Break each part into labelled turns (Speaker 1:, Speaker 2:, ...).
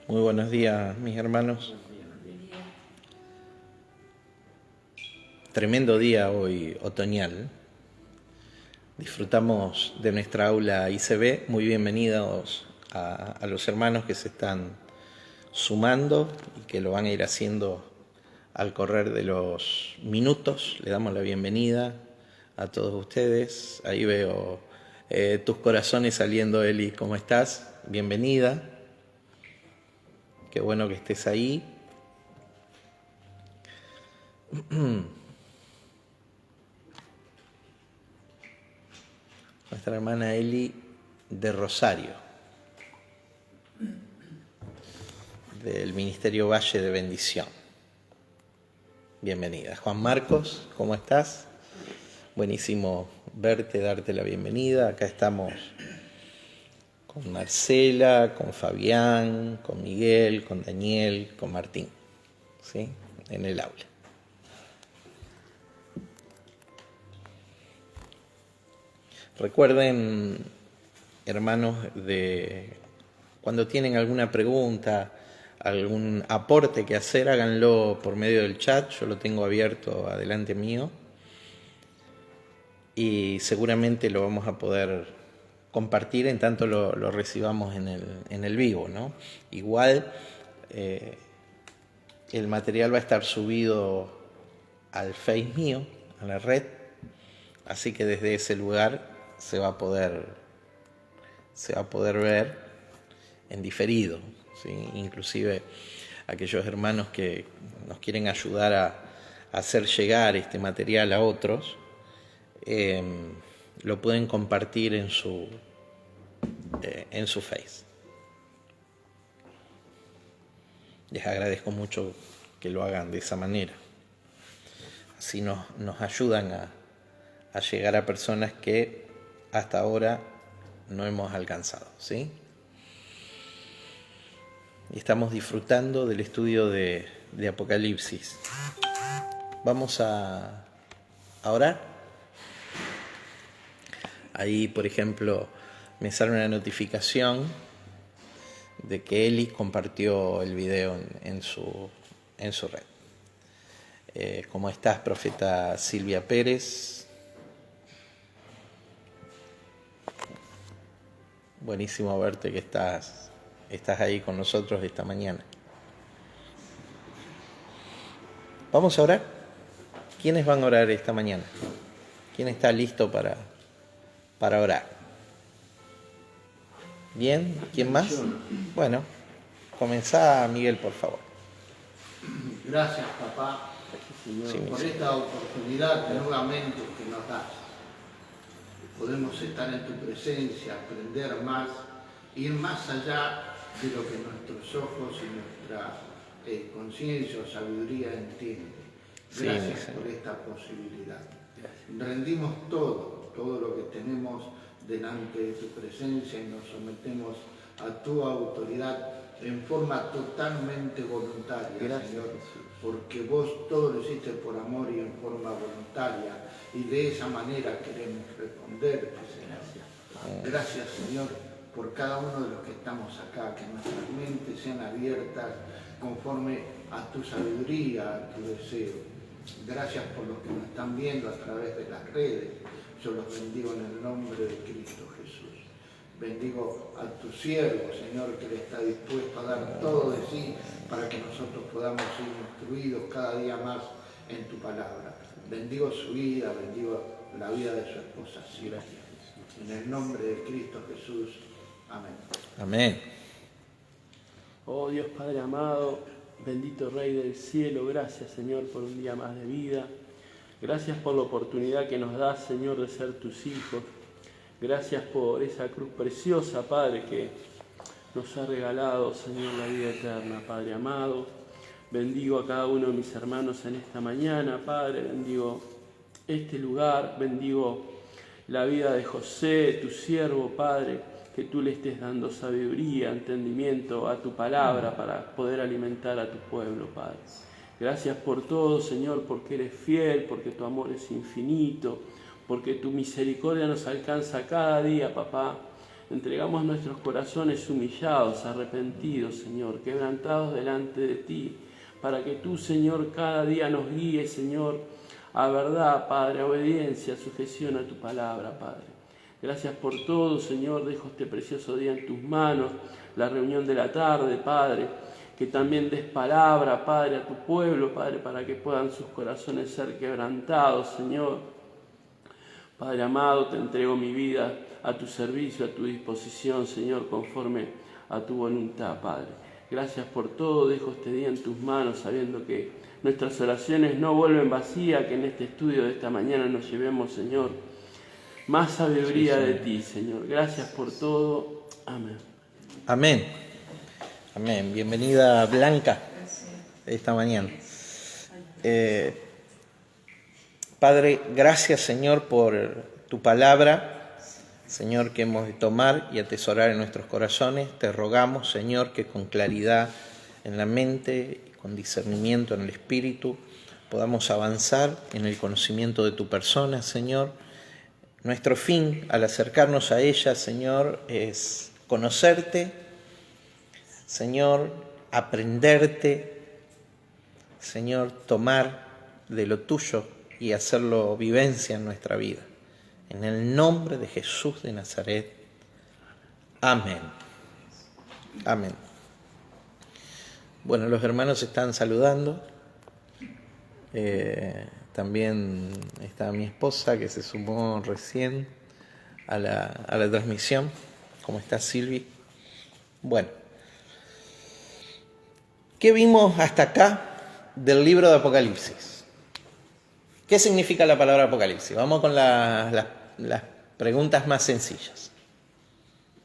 Speaker 1: Muy buenos días, mis hermanos. Tremendo día hoy otoñal. Disfrutamos de nuestra aula ICB. Muy bienvenidos a los hermanos que se están sumando y que lo van a ir haciendo al correr de los minutos. Le damos la bienvenida a todos ustedes. Ahí veo tus corazones saliendo, Eli. ¿Cómo estás? Bienvenida. Qué bueno que estés ahí. Nuestra hermana Eli de Rosario, del Ministerio Valle de Bendición. Bienvenida. Juan Marcos, ¿cómo estás? Buenísimo verte, darte la bienvenida. Acá estamos con Marcela, con Fabián, con Miguel, con Daniel, con Martín, ¿sí? En el aula. Recuerden, hermanos, cuando tienen alguna pregunta, algún aporte que hacer, háganlo por medio del chat. Yo lo tengo abierto adelante mío y seguramente lo vamos a poder compartir en tanto lo recibamos en el vivo, ¿no? Igual el material va a estar subido al Face mío, a la red, así que desde ese lugar se va a poder ver en diferido, ¿sí? Inclusive aquellos hermanos que nos quieren ayudar a hacer llegar este material a otros, lo pueden compartir en su Face. Les agradezco mucho que lo hagan de esa manera. Así nos ayudan a llegar a personas que hasta ahora no hemos alcanzado, ¿sí? Y estamos disfrutando del estudio de Apocalipsis. Vamos a orar. Ahí, por ejemplo, me sale una notificación de que Eli compartió el video en su red. ¿Cómo estás, profeta Silvia Pérez? Buenísimo verte que estás ahí con nosotros esta mañana. ¿Vamos a orar? ¿Quiénes van a orar esta mañana? ¿Quién está listo para orar? ¿Bien? ¿Quién más? Bueno, comenzá, Miguel, por favor.
Speaker 2: Gracias, papá, por esta oportunidad nuevamente que nos das. Podemos estar en tu presencia, aprender más, ir más allá de lo que nuestros ojos y nuestra conciencia o sabiduría entienden. Gracias por esta posibilidad. Rendimos todo lo que tenemos delante de tu presencia y nos sometemos a tu autoridad en forma totalmente voluntaria, gracias, Señor, porque vos todo lo hiciste por amor y en forma voluntaria, y de esa manera queremos responderte, Señor. Gracias, Señor, por cada uno de los que estamos acá, que nuestras mentes sean abiertas conforme a tu sabiduría, a tu deseo. Gracias por los que nos están viendo a través de las redes. Yo los bendigo en el nombre de Cristo Jesús. Bendigo a tu siervo, Señor, que le está dispuesto a dar todo de sí para que nosotros podamos ser instruidos cada día más en tu palabra. Bendigo su vida, bendigo la vida de su esposa Silvia. En el nombre de Cristo Jesús. Amén.
Speaker 1: Amén.
Speaker 3: Oh Dios Padre amado, bendito Rey del cielo, gracias, Señor, por un día más de vida. Gracias por la oportunidad que nos das, Señor, de ser tus hijos. Gracias por esa cruz preciosa, Padre, que nos ha regalado, Señor, la vida eterna, Padre amado. Bendigo a cada uno de mis hermanos en esta mañana, Padre. Bendigo este lugar, bendigo la vida de José, tu siervo, Padre, que tú le estés dando sabiduría, entendimiento a tu palabra para poder alimentar a tu pueblo, Padre. Gracias por todo, Señor, porque eres fiel, porque tu amor es infinito, porque tu misericordia nos alcanza cada día, papá. Entregamos nuestros corazones humillados, arrepentidos, Señor, quebrantados delante de ti, para que tú, Señor, cada día nos guíes, Señor, a verdad, Padre, a obediencia, a sujeción a tu palabra, Padre. Gracias por todo, Señor. Dejo este precioso día en tus manos, la reunión de la tarde, Padre. Que también des palabra, Padre, a tu pueblo, Padre, para que puedan sus corazones ser quebrantados, Señor. Padre amado, te entrego mi vida a tu servicio, a tu disposición, Señor, conforme a tu voluntad, Padre. Gracias por todo. Dejo este día en tus manos, sabiendo que nuestras oraciones no vuelven vacías, que en este estudio de esta mañana nos llevemos, Señor, más sabiduría de ti, Señor. Gracias por todo. Amén.
Speaker 1: Amén. Amén. Bienvenida, Blanca, esta mañana. Padre, gracias, Señor, por tu palabra, Señor, que hemos de tomar y atesorar en nuestros corazones. Te rogamos, Señor, que con claridad en la mente y con discernimiento en el espíritu podamos avanzar en el conocimiento de tu persona, Señor. Nuestro fin al acercarnos a ella, Señor, es conocerte, Señor, aprenderte, Señor, tomar de lo tuyo y hacerlo vivencia en nuestra vida. En el nombre de Jesús de Nazaret. Amén. Amén. Bueno, los hermanos están saludando. También está mi esposa que se sumó recién a la transmisión. ¿Cómo está, Silvi? Bueno. ¿Qué vimos hasta acá del libro de Apocalipsis? ¿Qué significa la palabra Apocalipsis? Vamos con las preguntas más sencillas.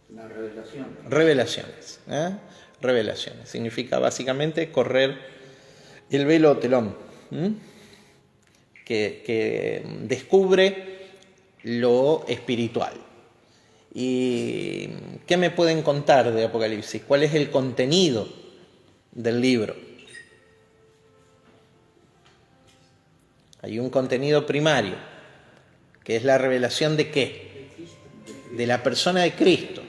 Speaker 2: La revelación.
Speaker 1: Revelaciones. Revelaciones. Significa básicamente correr el velo o telón, que descubre lo espiritual. ¿Y qué me pueden contar de Apocalipsis? ¿Cuál es el contenido del libro? Hay un contenido primario, que es la revelación de ¿qué? De la persona de Cristo,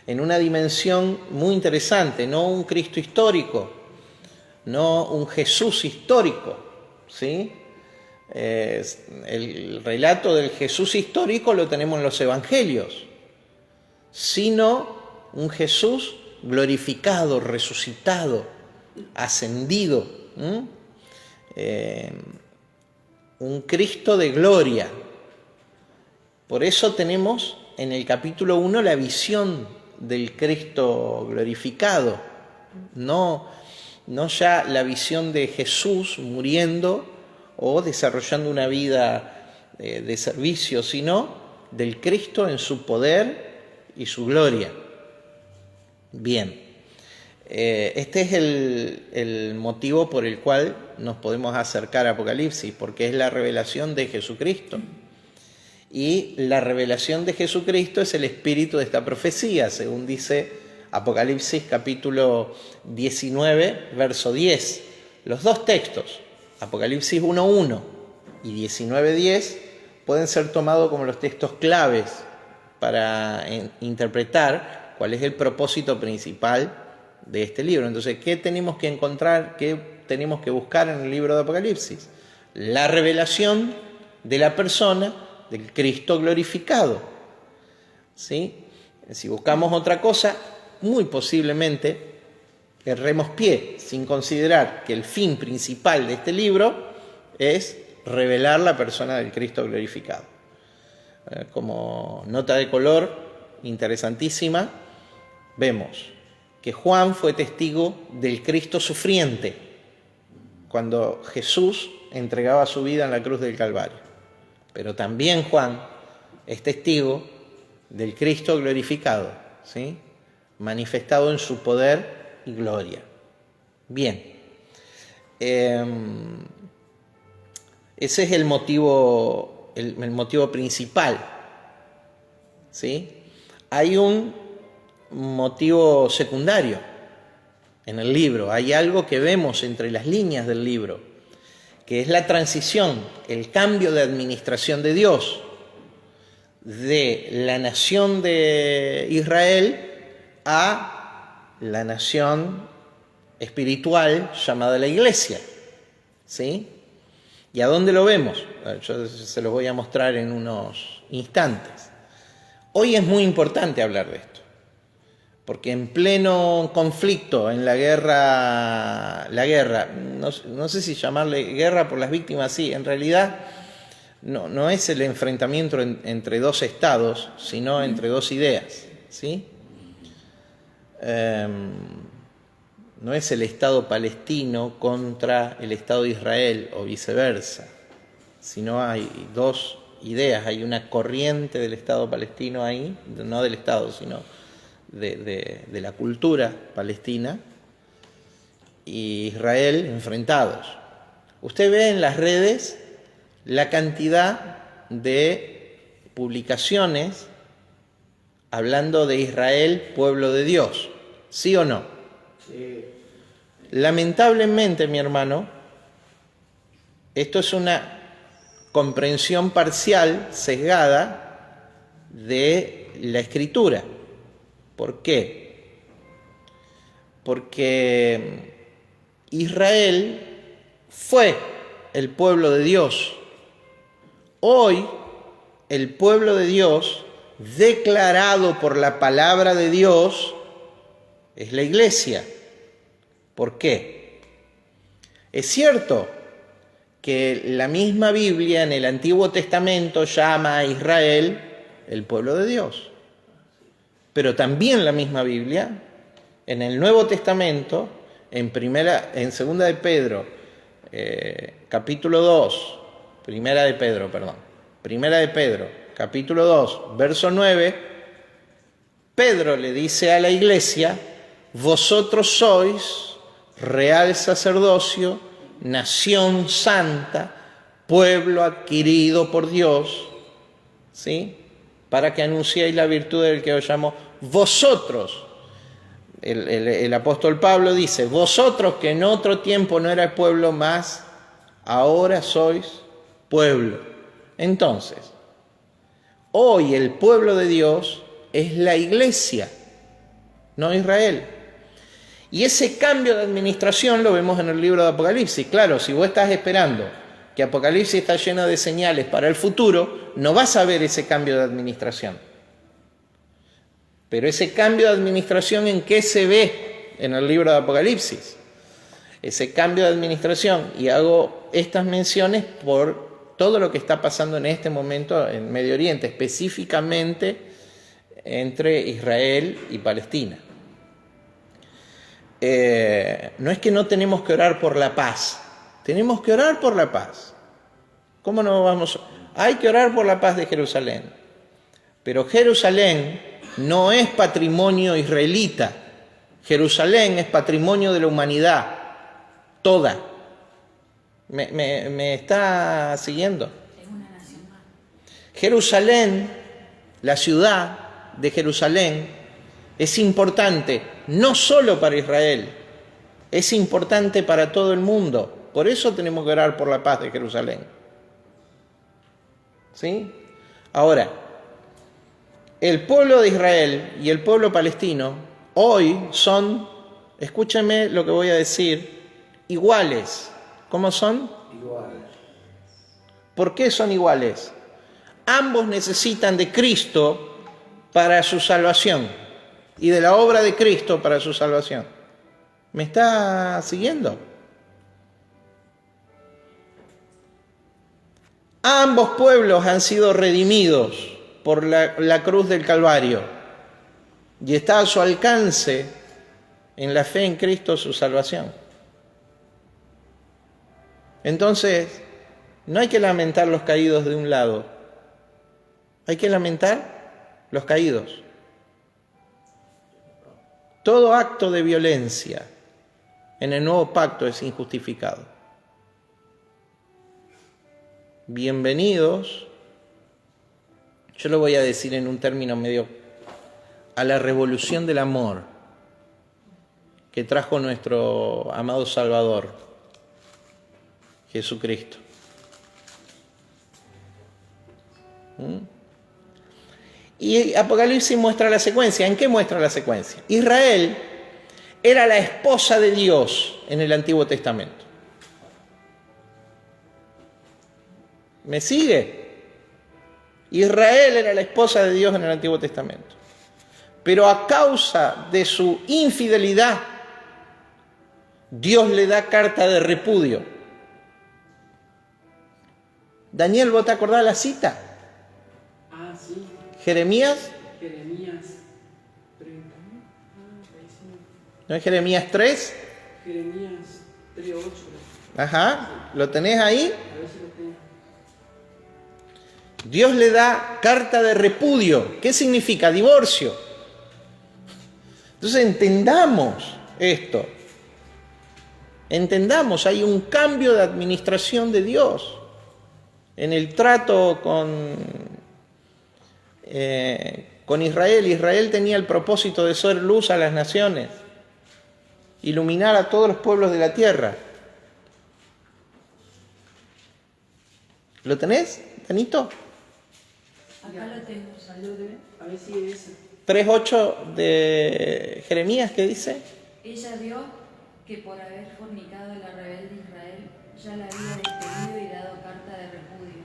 Speaker 1: en una dimensión muy interesante, no un Cristo histórico, no un Jesús histórico, ¿sí? El relato del Jesús histórico lo tenemos en los evangelios, sino un Jesús glorificado, resucitado, ascendido, un Cristo de gloria. Por eso tenemos en el capítulo 1 la visión del Cristo glorificado, no ya la visión de Jesús muriendo o desarrollando una vida de servicio, sino del Cristo en su poder y su gloria. Bien, este es el motivo por el cual nos podemos acercar a Apocalipsis, porque es la revelación de Jesucristo. Y la revelación de Jesucristo es el espíritu de esta profecía, según dice Apocalipsis capítulo 19, verso 10. Los dos textos, Apocalipsis 1.1 y 19.10, pueden ser tomados como los textos claves para interpretar cuál es el propósito principal de este libro. Entonces, ¿qué tenemos que encontrar, qué tenemos que buscar en el libro de Apocalipsis? La revelación de la persona del Cristo glorificado, ¿sí? Si buscamos otra cosa, muy posiblemente erremos pie, sin considerar que el fin principal de este libro es revelar la persona del Cristo glorificado. Como nota de color interesantísima, vemos que Juan fue testigo del Cristo sufriente cuando Jesús entregaba su vida en la cruz del Calvario. Pero también Juan es testigo del Cristo glorificado, ¿sí? Manifestado en su poder y gloria. Bien, ese es el motivo principal, ¿sí? Hay un motivo secundario en el libro, hay algo que vemos entre las líneas del libro, que es la transición, el cambio de administración de Dios, de la nación de Israel a la nación espiritual llamada la Iglesia. ¿Sí? ¿Y a dónde lo vemos? Yo se lo voy a mostrar en unos instantes. Hoy es muy importante hablar de esto, porque en pleno conflicto, en la guerra, no sé si llamarle guerra por las víctimas, sí, en realidad no es el enfrentamiento entre dos estados, sino entre dos ideas, ¿sí? No es el Estado palestino contra el Estado de Israel o viceversa, sino hay dos ideas, hay una corriente del Estado palestino ahí, no del Estado, sino de la cultura palestina, y Israel enfrentados. Usted ve en las redes la cantidad de publicaciones hablando de Israel, pueblo de Dios, ¿sí o no?
Speaker 2: Sí.
Speaker 1: Lamentablemente, mi hermano, esto es una comprensión parcial, sesgada, de la Escritura. ¿Por qué? Porque Israel fue el pueblo de Dios. Hoy, el pueblo de Dios, declarado por la palabra de Dios, es la Iglesia. ¿Por qué? Es cierto que la misma Biblia en el Antiguo Testamento llama a Israel el pueblo de Dios. Pero también la misma Biblia en el Nuevo Testamento, en segunda de Pedro, capítulo 2, primera de Pedro, capítulo 2, verso 9, Pedro le dice a la iglesia: vosotros sois real sacerdocio, nación santa, pueblo adquirido por Dios, ¿sí? Para que anunciéis la virtud del que os llamó. Vosotros, el apóstol Pablo dice, vosotros que en otro tiempo no erais pueblo más, ahora sois pueblo. Entonces, hoy el pueblo de Dios es la iglesia, no Israel. Y ese cambio de administración lo vemos en el libro de Apocalipsis. Claro, si vos estás esperando que Apocalipsis está lleno de señales para el futuro, no vas a ver ese cambio de administración. Pero ese cambio de administración, ¿en qué se ve en el libro de Apocalipsis? Ese cambio de administración, y hago estas menciones por todo lo que está pasando en este momento en Medio Oriente, específicamente entre Israel y Palestina. No es que no tenemos que orar por la paz, tenemos que orar por la paz. ¿Cómo no vamos? Hay que orar por la paz de Jerusalén. Pero Jerusalén no es patrimonio israelita. Jerusalén es patrimonio de la humanidad toda. ¿Me está siguiendo?
Speaker 4: Es una nación más.
Speaker 1: Jerusalén, la ciudad de Jerusalén, es importante no solo para Israel, es importante para todo el mundo. Por eso tenemos que orar por la paz de Jerusalén. ¿Sí? Ahora, el pueblo de Israel y el pueblo palestino hoy son, escúchame lo que voy a decir, iguales. ¿Cómo son?
Speaker 2: Iguales.
Speaker 1: ¿Por qué son iguales? Ambos necesitan de Cristo para su salvación y de la obra de Cristo para su salvación. ¿Me está siguiendo? Ambos pueblos han sido redimidos por la cruz del Calvario y está a su alcance en la fe en Cristo su salvación. Entonces, no hay que lamentar los caídos de un lado, hay que lamentar los caídos. Todo acto de violencia en el nuevo pacto es injustificado. Bienvenidos, yo lo voy a decir en un término medio, a la revolución del amor que trajo nuestro amado Salvador, Jesucristo. Y Apocalipsis muestra la secuencia. ¿En qué muestra la secuencia? Israel era la esposa de Dios en el Antiguo Testamento. ¿Me sigue? Israel era la esposa de Dios en el Antiguo Testamento. Pero a causa de su infidelidad, Dios le da carta de repudio. Daniel, ¿vos te acordás la cita?
Speaker 3: Ah, sí.
Speaker 1: Jeremías.
Speaker 3: Jeremías 30.
Speaker 1: ¿No es Jeremías 3?
Speaker 3: Jeremías 3:8.
Speaker 1: Ajá. ¿Lo tenés ahí?
Speaker 3: A ver si lo tengo.
Speaker 1: Dios le da carta de repudio. ¿Qué significa? Divorcio. Entonces entendamos esto. Entendamos, hay un cambio de administración de Dios en el trato con Israel. Israel tenía el propósito de ser luz a las naciones, iluminar a todos los pueblos de la tierra. ¿Lo tenés, Danito?
Speaker 4: Acá lo tengo, salude.
Speaker 3: A ver si es ese.
Speaker 1: 3:8 de Jeremías, ¿qué dice?
Speaker 4: Ella vio que por haber fornicado la rebelde Israel, ya la había despedido y dado carta de repudio.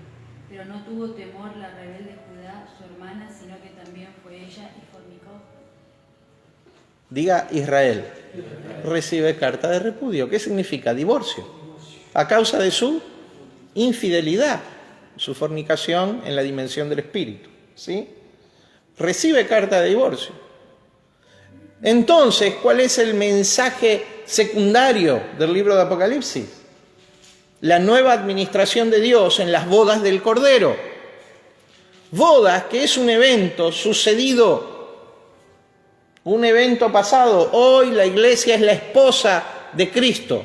Speaker 4: Pero no tuvo temor la rebelde Judá, su hermana, sino que también fue ella y fornicó.
Speaker 1: Diga Israel. Recibe carta de repudio. ¿Qué significa? Divorcio. A causa de su infidelidad, su fornicación en la dimensión del espíritu. ¿Sí? Recibe carta de divorcio. Entonces, ¿cuál es el mensaje secundario del libro de Apocalipsis? La nueva administración de Dios en las bodas del Cordero. Bodas que es un evento sucedido, un evento pasado. Hoy la iglesia es la esposa de Cristo.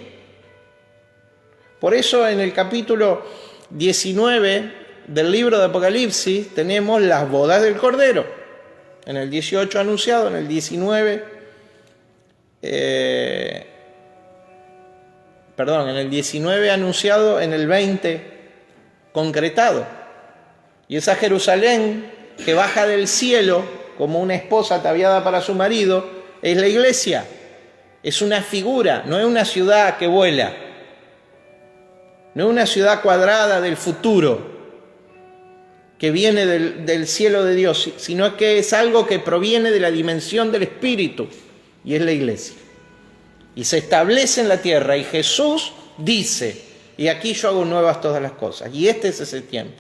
Speaker 1: Por eso en el capítulo 19 del libro de Apocalipsis tenemos las bodas del Cordero. En el 18 anunciado, en el 19, en el 19 anunciado, en el 20 concretado. Y esa Jerusalén que baja del cielo como una esposa ataviada para su marido, es la iglesia. Es una figura, no es una ciudad que vuela. No es una ciudad cuadrada del futuro que viene del cielo de Dios, sino que es algo que proviene de la dimensión del Espíritu, y es la iglesia. Y se establece en la tierra, y Jesús dice, y aquí yo hago nuevas todas las cosas, y este es ese tiempo.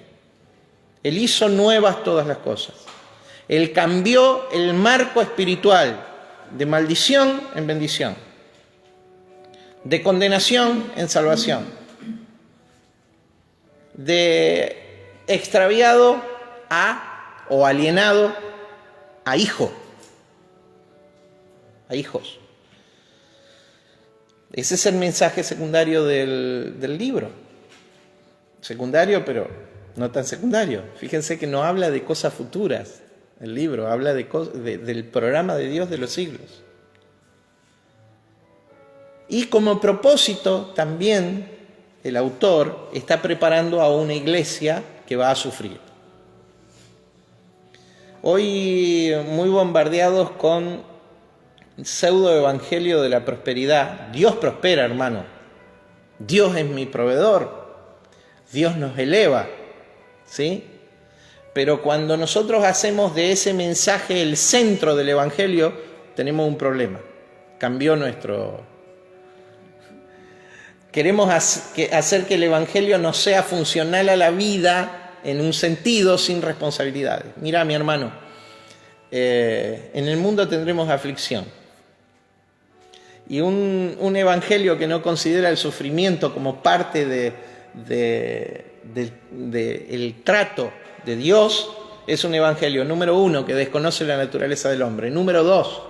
Speaker 1: Él hizo nuevas todas las cosas. Él cambió el marco espiritual de maldición en bendición, de condenación en salvación, de extraviado o alienado a hijo, a hijos. Ese es el mensaje secundario del libro. Secundario, pero no tan secundario. Fíjense que no habla de cosas futuras. El libro habla del programa de Dios de los siglos. Y como propósito también el autor está preparando a una iglesia que va a sufrir. Hoy muy bombardeados con pseudo evangelio de la prosperidad. Dios prospera, hermano. Dios es mi proveedor. Dios nos eleva, ¿sí? Pero cuando nosotros hacemos de ese mensaje el centro del evangelio, tenemos un problema. Cambió nuestro... Queremos hacer que el evangelio no sea funcional a la vida en un sentido sin responsabilidades. Mira, mi hermano, en el mundo tendremos aflicción. Y un evangelio que no considera el sufrimiento como parte del trato de Dios es un evangelio, número 1, que desconoce la naturaleza del hombre. Número 2,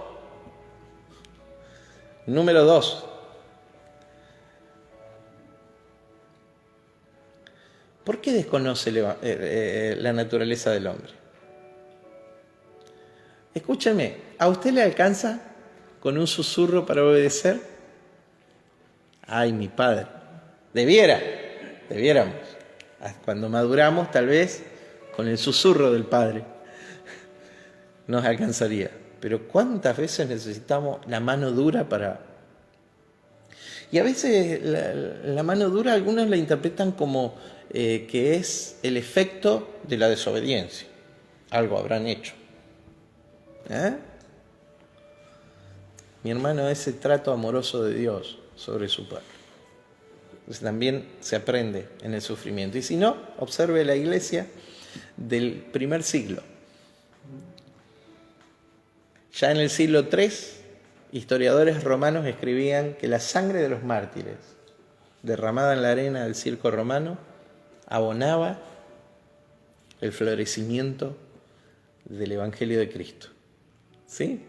Speaker 1: ¿por qué desconoce la naturaleza del hombre? Escúchame, ¿a usted le alcanza con un susurro para obedecer? Ay, mi padre, debiéramos. Cuando maduramos, tal vez, con el susurro del padre. nos alcanzaría. Pero ¿cuántas veces necesitamos la mano dura para...? Y a veces la mano dura algunos la interpretan como que es el efecto de la desobediencia. Algo habrán hecho. Mi hermano, ese trato amoroso de Dios sobre su pueblo. Entonces también se aprende en el sufrimiento. Y si no, observe la iglesia del primer siglo. Ya en el siglo III, historiadores romanos escribían que la sangre de los mártires, derramada en la arena del circo romano, abonaba el florecimiento del Evangelio de Cristo. ¿Sí?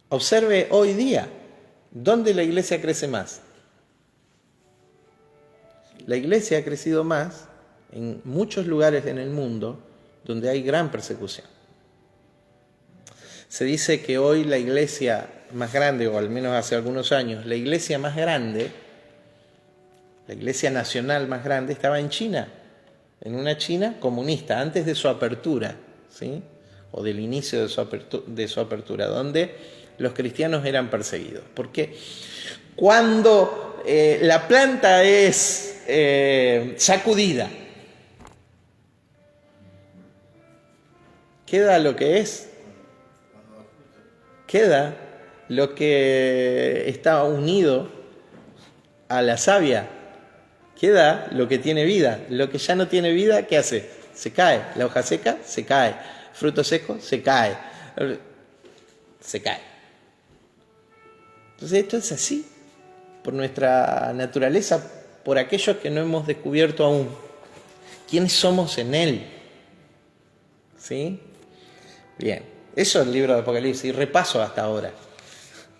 Speaker 1: Observe hoy día, ¿dónde la iglesia crece más? La iglesia ha crecido más en muchos lugares en el mundo donde hay gran persecución. Se dice que hoy la iglesia más grande, o al menos hace algunos años, la iglesia más grande, la iglesia nacional más grande, estaba en China, en una China comunista, antes de su apertura, ¿sí? O del inicio de su apertura, donde los cristianos eran perseguidos. Porque cuando la planta es sacudida, queda lo que es, queda lo que está unido a la savia, queda lo que tiene vida. Lo que ya no tiene vida, ¿qué hace? Se cae. La hoja seca, se cae. Fruto seco, se cae. Se cae. Entonces esto es así, por nuestra naturaleza, por aquellos que no hemos descubierto aún quiénes somos en Él. ¿Sí? Bien, eso es el libro de Apocalipsis, repaso hasta ahora,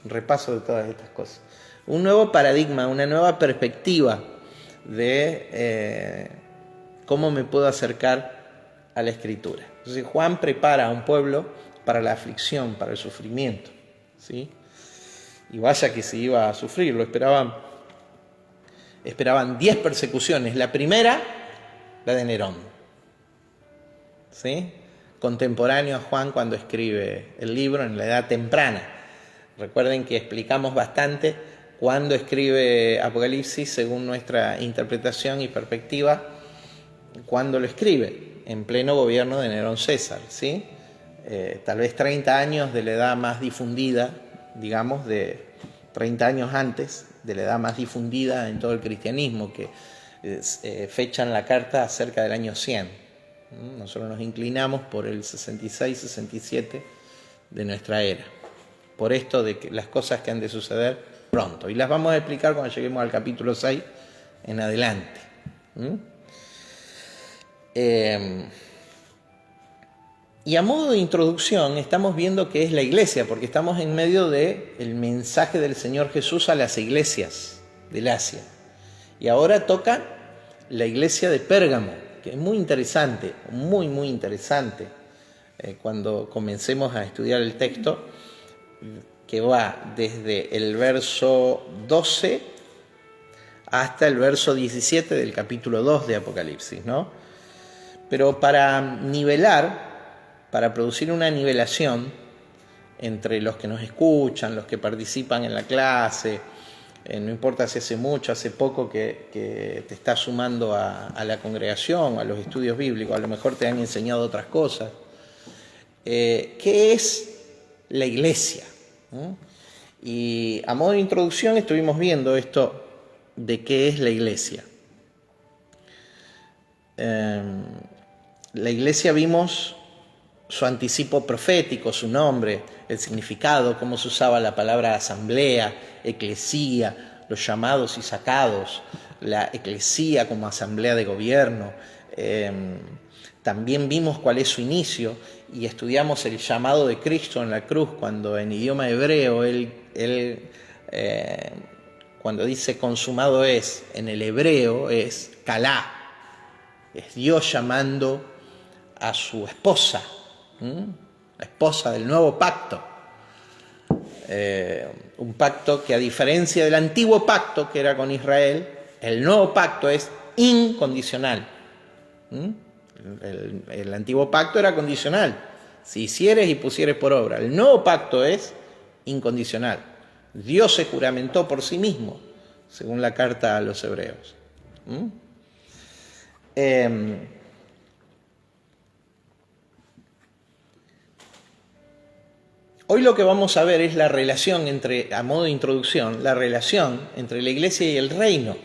Speaker 1: repaso de todas estas cosas. Un nuevo paradigma, una nueva perspectiva de cómo me puedo acercar a la Escritura. Entonces Juan prepara a un pueblo para la aflicción, para el sufrimiento, ¿sí? Y vaya que se iba a sufrir, lo esperaban 10 persecuciones. La primera, la de Nerón, ¿sí? Contemporáneo a Juan cuando escribe el libro en la edad temprana. Recuerden que explicamos bastante cuándo escribe Apocalipsis según nuestra interpretación y perspectiva, cuándo lo escribe, en pleno gobierno de Nerón César, ¿sí? Tal vez 30 años de la edad más difundida, digamos, de 30 años antes de la edad más difundida en todo el cristianismo, que fechan la carta cerca del año 100. Nosotros nos inclinamos por el 66-67 de nuestra era, por esto de que las cosas que han de suceder pronto, y las vamos a explicar cuando lleguemos al capítulo 6 en adelante. Y a modo de introducción estamos viendo qué es la iglesia, porque estamos en medio del mensaje del Señor Jesús a las iglesias del Asia. Y ahora toca la iglesia de Pérgamo, que es muy interesante, muy interesante, cuando comencemos a estudiar el texto, que va desde el verso 12 hasta el verso 17 del capítulo 2 de Apocalipsis, ¿no? Pero para nivelar, para producir una nivelación entre los que nos escuchan, los que participan en la clase, no importa si hace mucho, hace poco que te estás sumando a la congregación, a los estudios bíblicos, a lo mejor te han enseñado otras cosas. ¿Qué es la iglesia? Y a modo de introducción estuvimos viendo esto de qué es la iglesia. La iglesia vimos su anticipo profético, su nombre, el significado, cómo se usaba la palabra asamblea, eclesía, los llamados y sacados, la eclesía como asamblea de gobierno. También vimos cuál es su inicio y estudiamos el llamado de Cristo en la cruz, cuando en idioma hebreo cuando dice consumado es, en el hebreo es kalá, es Dios llamando a su esposa, la esposa del nuevo pacto. Un pacto que, a diferencia del antiguo pacto que era con Israel, el nuevo pacto es incondicional. El antiguo pacto era condicional. Si hicieres y pusieres por obra. El nuevo pacto es incondicional. Dios se juramentó por sí mismo, según la carta a los hebreos. Hoy lo que vamos a ver es la relación a modo de introducción, la relación entre la iglesia y el reino.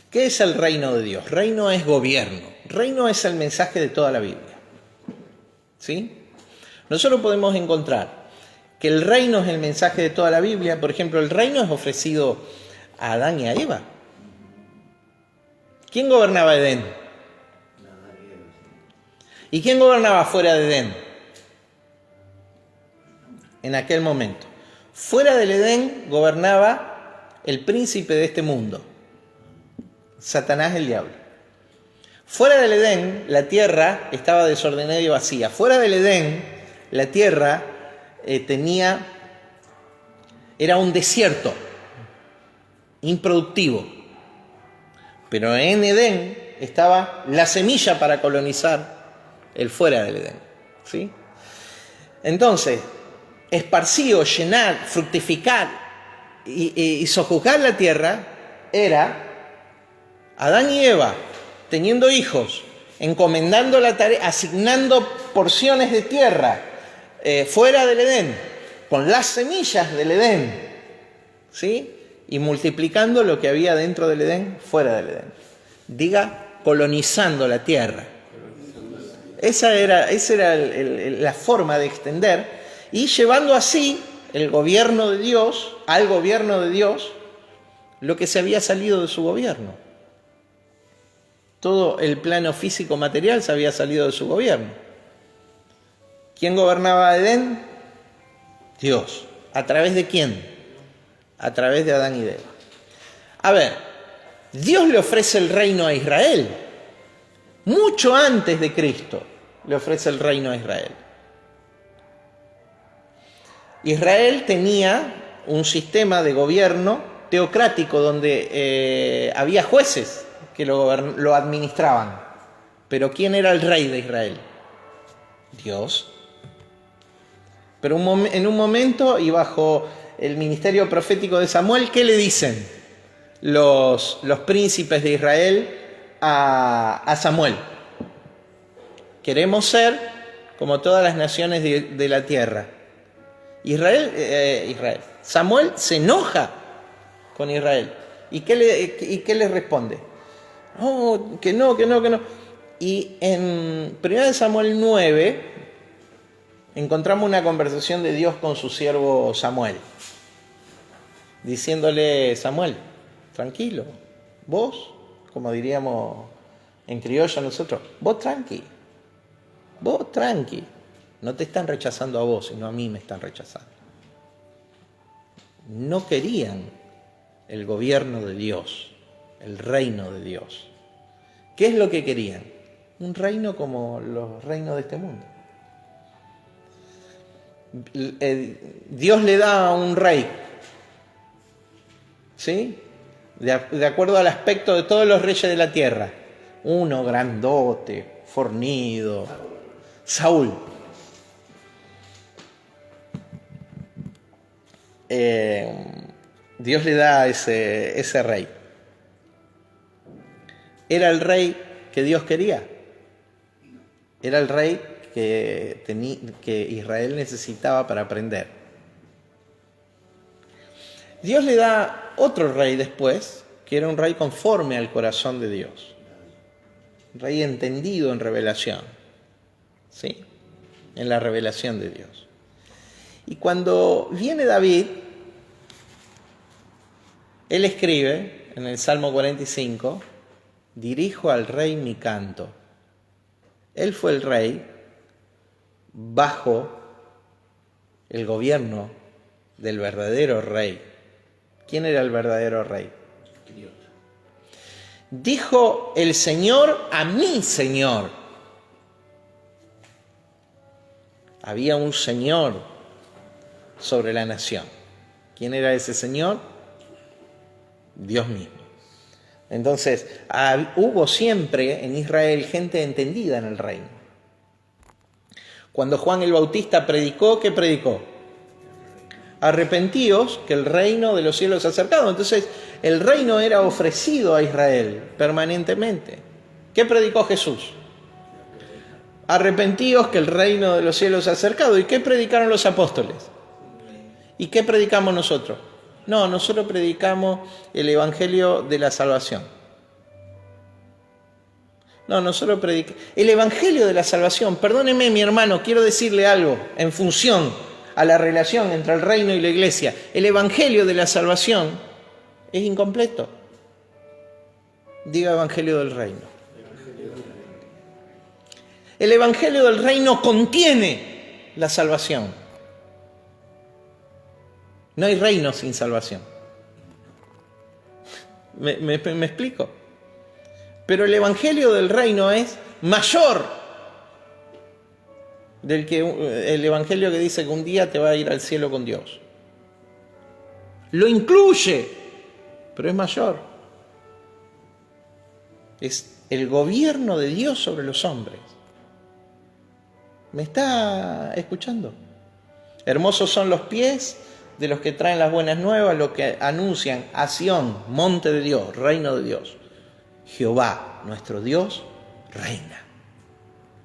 Speaker 1: ¿Qué es el reino de Dios? Reino es gobierno. Reino es el mensaje de toda la Biblia. ¿Sí? Nosotros podemos encontrar que el reino es el mensaje de toda la Biblia. Por ejemplo, el reino es ofrecido a Adán y a Eva. ¿Quién gobernaba Edén? ¿Y quién gobernaba fuera de Edén? En aquel momento. Fuera del Edén gobernaba el príncipe de este mundo, Satanás el diablo. Fuera del Edén, la tierra estaba desordenada y vacía. Fuera del Edén, la tierra era un desierto, improductivo. Pero en Edén estaba la semilla para colonizar el fuera del Edén. ¿Sí? Entonces, esparcir, llenar, fructificar y sojuzgar la tierra era Adán y Eva teniendo hijos, encomendando la tarea, asignando porciones de tierra fuera del Edén, con las semillas del Edén, ¿sí? Y multiplicando lo que había dentro del Edén, fuera del Edén. Diga, colonizando la tierra. Esa era la forma de extender y llevando así al gobierno de Dios, lo que se había salido de su gobierno. Todo el plano físico material se había salido de su gobierno. ¿Quién gobernaba Edén? Dios. ¿A través de quién? A través de Adán y de Eva. A ver, Dios le ofrece el reino a Israel. Mucho antes de Cristo le ofrece el reino a Israel. Israel tenía un sistema de gobierno teocrático donde había jueces que lo administraban. Pero ¿quién era el rey de Israel? Dios. Pero en un momento y bajo el ministerio profético de Samuel, ¿qué le dicen los príncipes de Israel a Samuel? Queremos ser como todas las naciones de la tierra. Samuel se enoja con Israel. ¿Y qué le responde? Oh, que no. Y en 1 Samuel 9 encontramos una conversación de Dios con su siervo Samuel, diciéndole: Samuel, tranquilo, vos, como diríamos en criollo nosotros, vos tranqui, no te están rechazando a vos, sino a mí me están rechazando. No querían el gobierno de Dios, el reino de Dios. ¿Qué es lo que querían? Un reino como los reinos de este mundo. Dios le da a un rey, ¿sí? De acuerdo al aspecto de todos los reyes de la tierra. Uno grandote, fornido, Saúl. Dios le da a ese rey. ¿Era el rey que Dios quería? Era el rey que Israel necesitaba para aprender. Dios le da otro rey después, que era un rey conforme al corazón de Dios. Un rey entendido en revelación. ¿Sí? En la revelación de Dios. Y cuando viene David, él escribe en el Salmo 45, dirijo al rey mi canto. Él fue el rey bajo el gobierno del verdadero rey. ¿Quién era el verdadero rey? Dios. Dijo el Señor a mi Señor. Había un Señor sobre la nación. ¿Quién era ese Señor? Dios mismo. Entonces, hubo siempre en Israel gente entendida en el reino. Cuando Juan el Bautista predicó, ¿qué predicó? Arrepentíos, que el reino de los cielos se ha acercado. Entonces, el reino era ofrecido a Israel permanentemente. ¿Qué predicó Jesús? Arrepentíos, que el reino de los cielos se ha acercado. ¿Y qué predicaron los apóstoles? ¿Y qué predicamos nosotros? No, nosotros predicamos el evangelio de la salvación. No, nosotros predicamos el evangelio de la salvación. Perdóneme, mi hermano, quiero decirle algo en función a la relación entre el reino y la iglesia. El evangelio de la salvación es incompleto. Diga evangelio del reino. El evangelio del reino contiene la salvación. No hay reino sin salvación. ¿Me explico? Pero el evangelio del reino es mayor del que el evangelio que dice que un día te va a ir al cielo con Dios. Lo incluye, pero es mayor. Es el gobierno de Dios sobre los hombres. ¿Me está escuchando? Hermosos son los pies de los que traen las buenas nuevas, los que anuncian a Sión, monte de Dios, reino de Dios. Jehová, nuestro Dios, reina.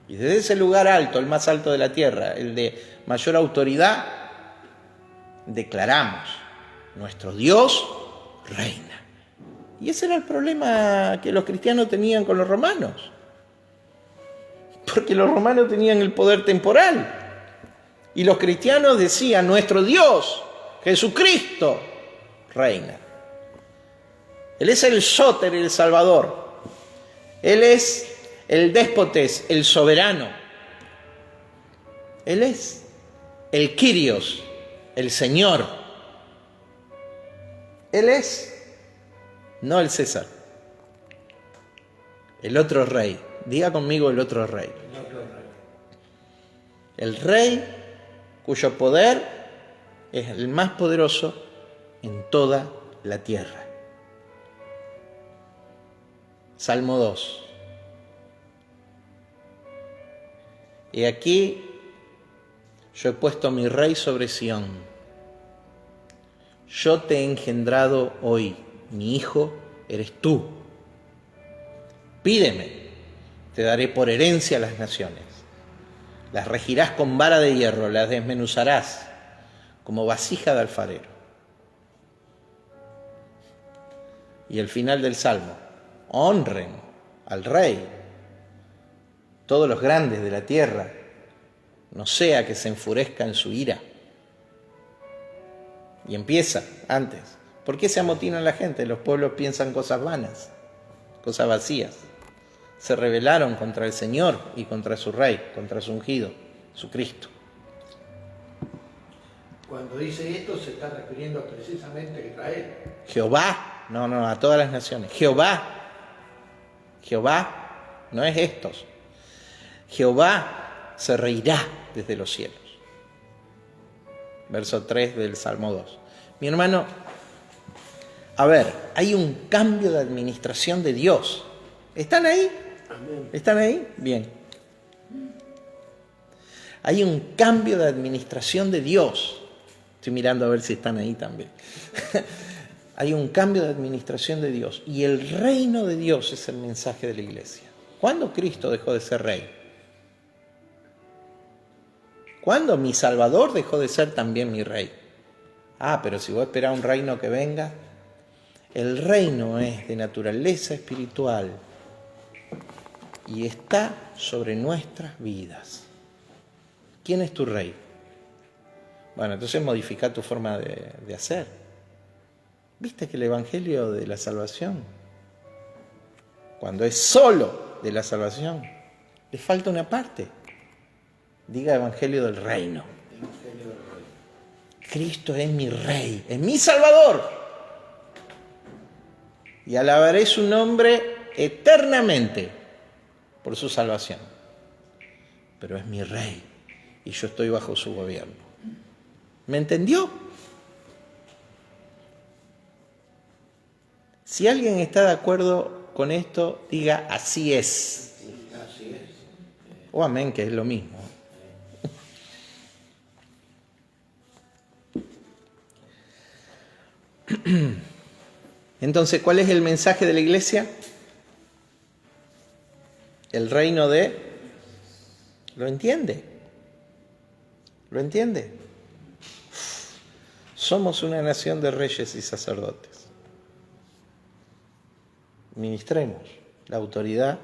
Speaker 1: Y desde ese lugar alto, el más alto de la tierra, el de mayor autoridad, declaramos, nuestro Dios reina. Y ese era el problema que los cristianos tenían con los romanos. Porque los romanos tenían el poder temporal. Y los cristianos decían, nuestro Dios, Jesucristo, reina. Él es el Sóter, el Salvador. Él es el Déspotes, el soberano. Él es el Kyrios, el Señor. Él es, no el César, el otro rey. Diga conmigo el otro rey. El rey cuyo poder es el más poderoso en toda la tierra. Salmo 2. Y aquí yo he puesto a mi rey sobre Sión. Yo te he engendrado hoy, mi hijo eres tú. Pídeme, te daré por herencia a las naciones. Las regirás con vara de hierro, las desmenuzarás como vasija de alfarero. Y el final del Salmo. Honren al rey, todos los grandes de la tierra, no sea que se enfurezca en su ira. Y empieza antes. ¿Por qué se amotinan la gente? Los pueblos piensan cosas vanas, cosas vacías. Se rebelaron contra el Señor y contra su Rey, contra su ungido, su Cristo.
Speaker 2: Cuando dice esto se está refiriendo precisamente a Israel.
Speaker 1: Jehová, no, a todas las naciones. Jehová, no es estos. Jehová se reirá desde los cielos. Verso 3 del Salmo 2. Mi hermano, a ver, hay un cambio de administración de Dios. ¿Están ahí? ¿Están ahí? Bien. Hay un cambio de administración de Dios. Estoy mirando a ver si están ahí también. Hay un cambio de administración de Dios. Y el reino de Dios es el mensaje de la iglesia. ¿Cuándo Cristo dejó de ser rey? ¿Cuándo mi Salvador dejó de ser también mi rey? Pero si vos esperás un reino que venga, el reino es de naturaleza espiritual y está sobre nuestras vidas. ¿Quién es tu rey? Bueno, entonces modifica tu forma de hacer. ¿Viste que el evangelio de la salvación, cuando es solo de la salvación, le falta una parte? Diga evangelio del reino. Cristo es mi rey, es mi salvador. Y alabaré su nombre eternamente por su salvación. Pero es mi rey y yo estoy bajo su gobierno. ¿Me entendió? Si alguien está de acuerdo con esto, diga así es.
Speaker 2: Así es.
Speaker 1: O amén, que es lo mismo. Entonces, ¿cuál es el mensaje de la iglesia? El reino de... ¿Lo entiende? ¿Lo entiende? Somos una nación de reyes y sacerdotes. Ministremos la autoridad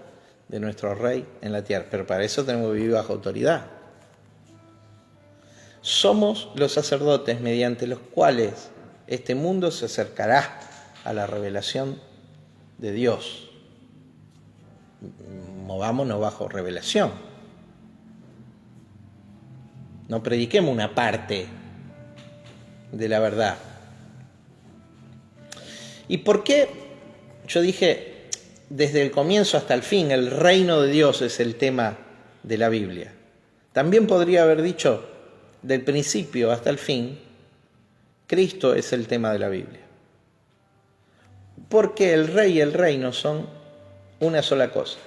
Speaker 1: de nuestro rey en la tierra, pero para eso tenemos que vivir bajo autoridad. Somos los sacerdotes mediante los cuales este mundo se acercará a la revelación de Dios. Movámonos bajo revelación. No prediquemos una parte de la verdad. ¿Y por qué? Yo dije, desde el comienzo hasta el fin, el reino de Dios es el tema de la Biblia. También podría haber dicho, del principio hasta el fin, Cristo es el tema de la Biblia. Porque el rey y el reino son una sola cosa.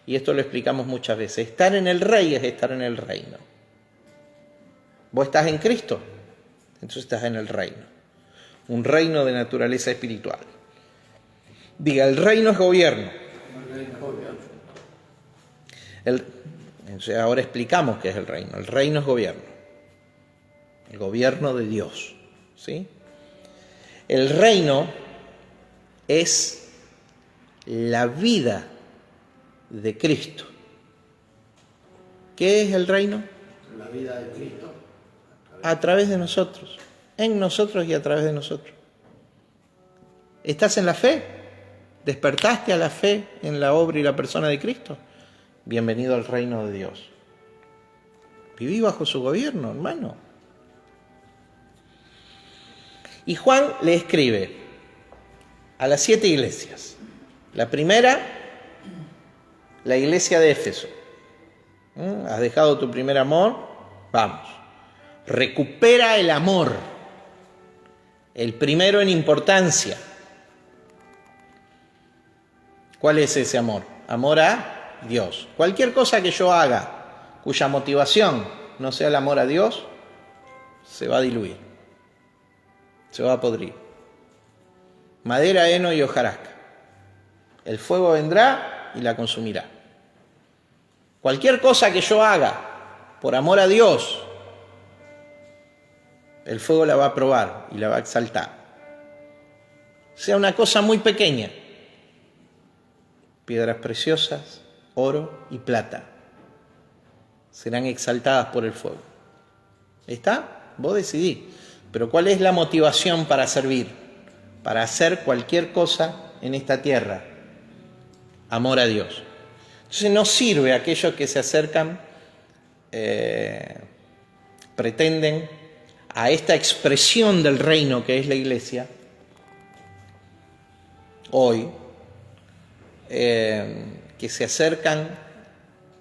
Speaker 1: Y esto lo explicamos muchas veces. Estar en el rey es estar en el reino. Vos estás en Cristo, entonces estás en el reino. Un reino de naturaleza espiritual. Diga, el reino es gobierno. Entonces ahora explicamos qué es el reino. El reino es gobierno. El gobierno de Dios. ¿Sí? El reino es la vida de Cristo. ¿Qué es el reino?
Speaker 2: La vida de Cristo.
Speaker 1: A través de nosotros. En nosotros y a través de nosotros. ¿Estás en la fe? ¿Despertaste a la fe en la obra y la persona de Cristo? Bienvenido al reino de Dios. Viví bajo su gobierno, hermano. Y Juan le escribe a las 7 iglesias. La primera, la iglesia de Éfeso. ¿Has dejado tu primer amor? Vamos. Recupera el amor. El primero en importancia. ¿Cuál es ese amor? Amor a Dios. Cualquier cosa que yo haga cuya motivación no sea el amor a Dios, se va a diluir. Se va a podrir. Madera, heno y hojarasca. El fuego vendrá y la consumirá. Cualquier cosa que yo haga por amor a Dios, el fuego la va a probar y la va a exaltar. Sea una cosa muy pequeña. Piedras preciosas, oro y plata serán exaltadas por el fuego. ¿Está? Vos decidís. Pero ¿cuál es la motivación para servir? Para hacer cualquier cosa en esta tierra. Amor a Dios. Entonces no sirve a aquellos que se acercan, pretenden a esta expresión del reino que es la iglesia, hoy, que se acercan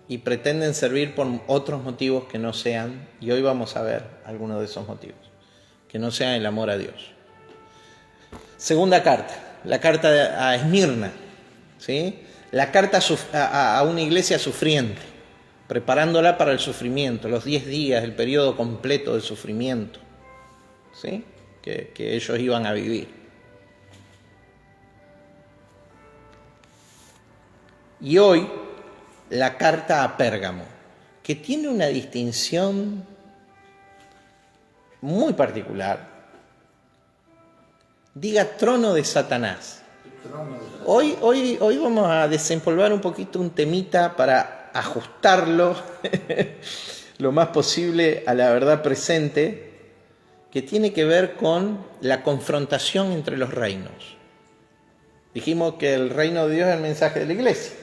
Speaker 1: y pretenden servir por otros motivos que no sean, y hoy vamos a ver algunos de esos motivos, que no sean el amor a Dios. Segunda carta, la carta a Esmirna, ¿sí? La carta a una iglesia sufriente, preparándola para el sufrimiento, los 10 días, el periodo completo de sufrimiento, ¿sí? que ellos iban a vivir. Y hoy, la carta a Pérgamo, que tiene una distinción muy particular. Diga trono de Satanás. Hoy vamos a desempolvar un poquito un temita para ajustarlo lo más posible a la verdad presente, que tiene que ver con la confrontación entre los reinos. Dijimos que el reino de Dios es el mensaje de la iglesia.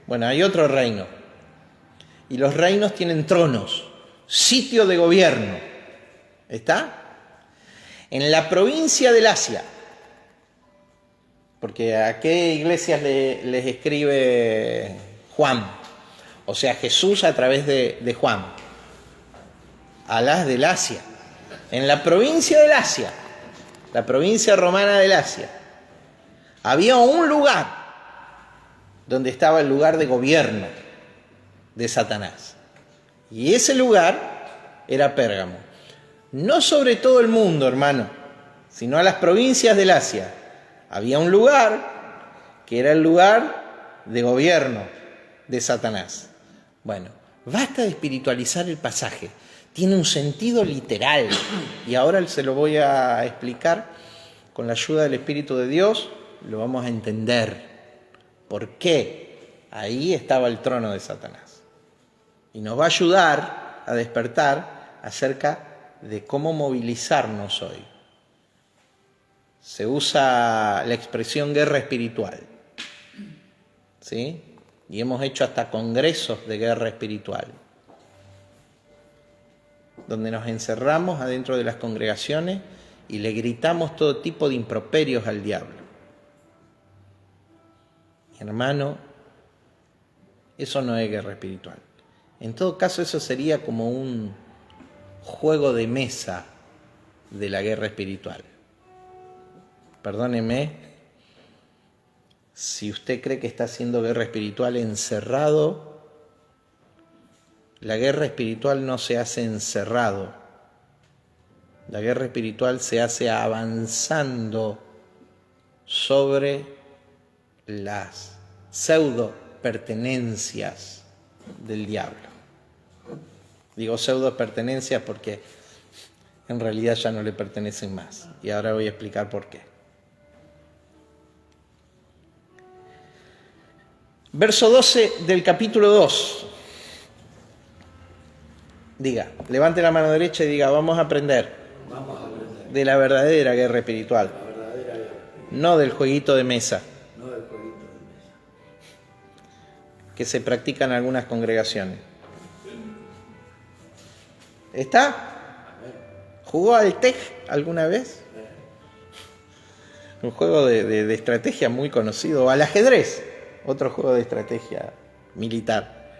Speaker 1: Bueno, hay otro reino. Y los reinos tienen tronos, sitio de gobierno. ¿Está? En la provincia del Asia. Porque ¿a qué iglesias les escribe Juan? O sea, Jesús a través de Juan. A las del Asia. En la provincia del Asia. La provincia romana del Asia. Había un lugar donde estaba el lugar de gobierno de Satanás. Y ese lugar era Pérgamo. No sobre todo el mundo, hermano, sino a las provincias del Asia. Había un lugar que era el lugar de gobierno de Satanás. Bueno, basta de espiritualizar el pasaje. Tiene un sentido literal. Y ahora se lo voy a explicar con la ayuda del Espíritu de Dios. Lo vamos a entender. ¿Por qué? Ahí estaba el trono de Satanás. Y nos va a ayudar a despertar acerca de cómo movilizarnos hoy. Se usa la expresión guerra espiritual, ¿sí? Y hemos hecho hasta congresos de guerra espiritual, donde nos encerramos adentro de las congregaciones y le gritamos todo tipo de improperios al diablo. Mi hermano, eso no es guerra espiritual. En todo caso, eso sería como un juego de mesa de la guerra espiritual. Perdóneme, si usted cree que está haciendo guerra espiritual encerrado, la guerra espiritual no se hace encerrado. La guerra espiritual se hace avanzando sobre las pseudo pertenencias del diablo. Digo pseudo pertenencias porque en realidad ya no le pertenecen más. Y ahora voy a explicar por qué. Verso 12 del capítulo 2. Diga, levante la mano derecha y diga, vamos a aprender de la verdadera guerra espiritual. No del jueguito de mesa. Que se practica en algunas congregaciones. ¿Está? ¿Jugó al TEG alguna vez? Un juego de estrategia muy conocido. O al ajedrez, otro juego de estrategia militar.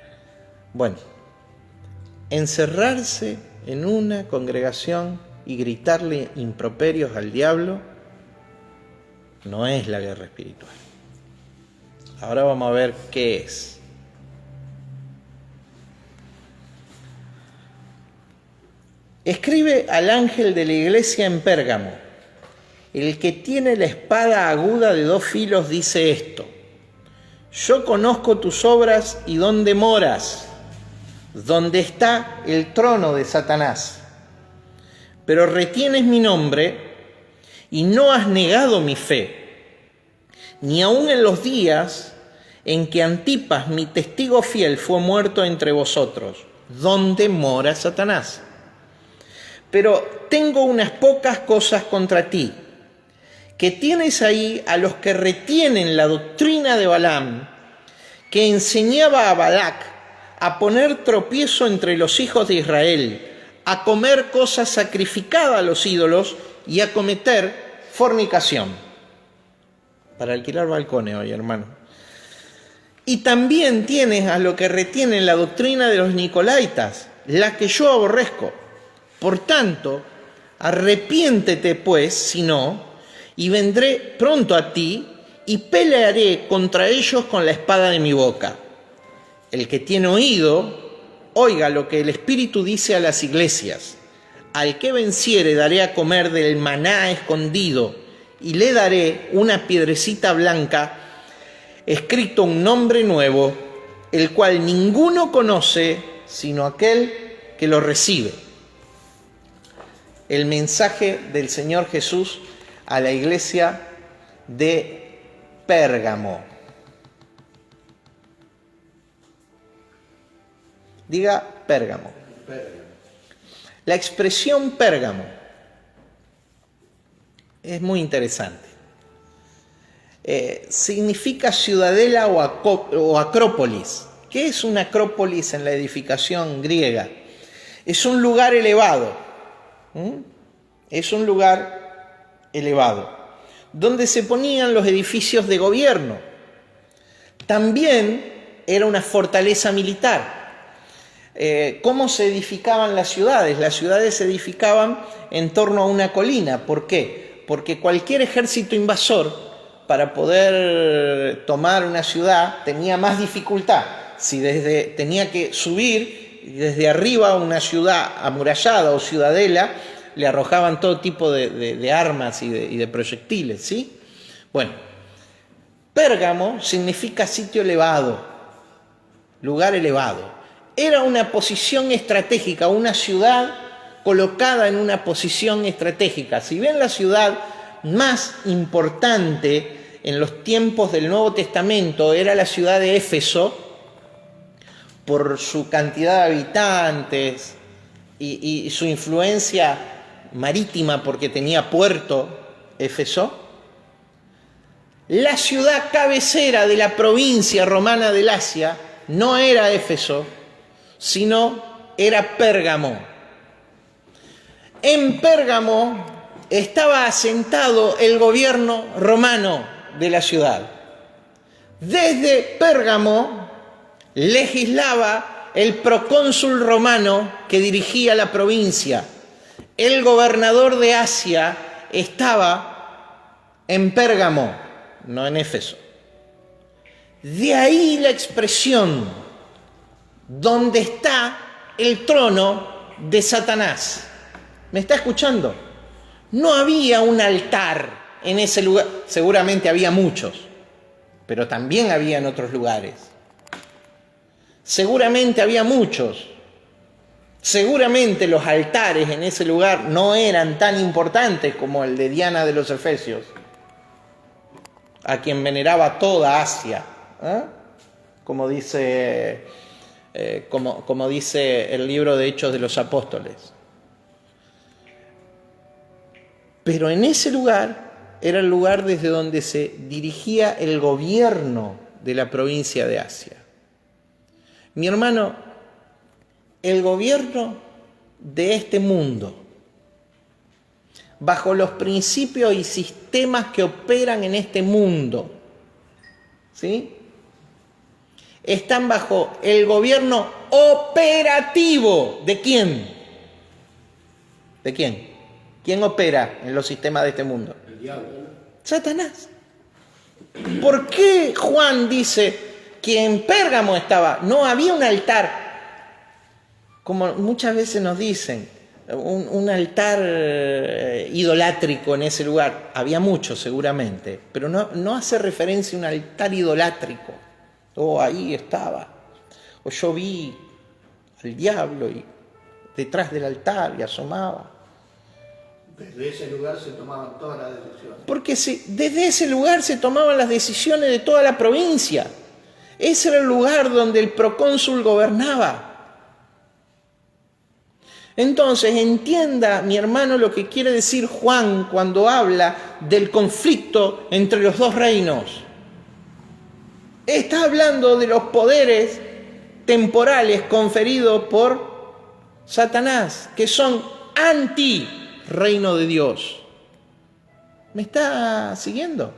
Speaker 1: Bueno, encerrarse en una congregación y gritarle improperios al diablo no es la guerra espiritual. Ahora vamos a ver qué es. Escribe al ángel de la iglesia en Pérgamo: el que tiene la espada aguda de 2 filos dice esto: yo conozco tus obras y dónde moras, donde está el trono de Satanás. Pero retienes mi nombre y no has negado mi fe, ni aun en los días en que Antipas, mi testigo fiel, fue muerto entre vosotros, donde mora Satanás. Pero tengo unas pocas cosas contra ti, que tienes ahí a los que retienen la doctrina de Balaam, que enseñaba a Balac a poner tropiezo entre los hijos de Israel, a comer cosas sacrificadas a los ídolos y a cometer fornicación. Para alquilar balcones hoy, hermano. Y también tienes a los que retienen la doctrina de los nicolaitas, la que yo aborrezco. Por tanto, arrepiéntete pues, si no, y vendré pronto a ti y pelearé contra ellos con la espada de mi boca. El que tiene oído, oiga lo que el Espíritu dice a las iglesias. Al que venciere daré a comer del maná escondido y le daré una piedrecita blanca, escrito un nombre nuevo, el cual ninguno conoce sino aquel que lo recibe. El mensaje del Señor Jesús a la iglesia de Pérgamo. Diga Pérgamo. La expresión Pérgamo es muy interesante. Significa ciudadela o acrópolis. ¿Qué es una acrópolis en la edificación griega? Es un lugar elevado. Es un lugar elevado donde se ponían los edificios de gobierno. También era una fortaleza militar. ¿Cómo se edificaban las ciudades? Las ciudades se edificaban en torno a una colina. ¿Por qué? Porque cualquier ejército invasor para poder tomar una ciudad tenía más dificultad. Si tenía que subir desde arriba a una ciudad amurallada o ciudadela, le arrojaban todo tipo de armas y de proyectiles, ¿sí? Bueno, Pérgamo significa sitio elevado, lugar elevado. Era una posición estratégica, una ciudad colocada en una posición estratégica. Si bien la ciudad más importante en los tiempos del Nuevo Testamento era la ciudad de Éfeso, por su cantidad de habitantes y su influencia marítima porque tenía puerto, Éfeso, la ciudad cabecera de la provincia romana del Asia no era Éfeso, sino era Pérgamo. En Pérgamo estaba asentado el gobierno romano de la ciudad. Desde Pérgamo legislaba el procónsul romano que dirigía la provincia. El gobernador de Asia estaba en Pérgamo, no en Éfeso. De ahí la expresión, donde está el trono de Satanás. ¿Me está escuchando? No había un altar en ese lugar. Seguramente había muchos, pero también había en otros lugares. Seguramente había muchos. Seguramente los altares en ese lugar no eran tan importantes como el de Diana de los Efesios, a quien veneraba toda Asia, como dice el libro de Hechos de los Apóstoles. Pero en ese lugar era el lugar desde donde se dirigía el gobierno de la provincia de Asia. Mi hermano, el gobierno de este mundo, bajo los principios y sistemas que operan en este mundo, ¿sí?, están bajo el gobierno operativo. ¿De quién? ¿De quién? ¿Quién opera en los sistemas de este mundo?
Speaker 2: El diablo.
Speaker 1: Satanás. ¿Por qué Juan dice que en Pérgamo no había un altar? Como muchas veces nos dicen, un altar idolátrico en ese lugar. Había muchos seguramente, pero no hace referencia a un altar idolátrico. Ahí estaba. O yo vi al diablo y detrás del altar y asomaba.
Speaker 2: Desde ese lugar se tomaban todas las decisiones.
Speaker 1: Porque desde ese lugar se tomaban las decisiones de toda la provincia. Ese era el lugar donde el procónsul gobernaba. Entonces, entienda, mi hermano, lo que quiere decir Juan cuando habla del conflicto entre los dos reinos. Está hablando de los poderes temporales conferidos por Satanás, que son anti-reino de Dios. ¿Me está siguiendo?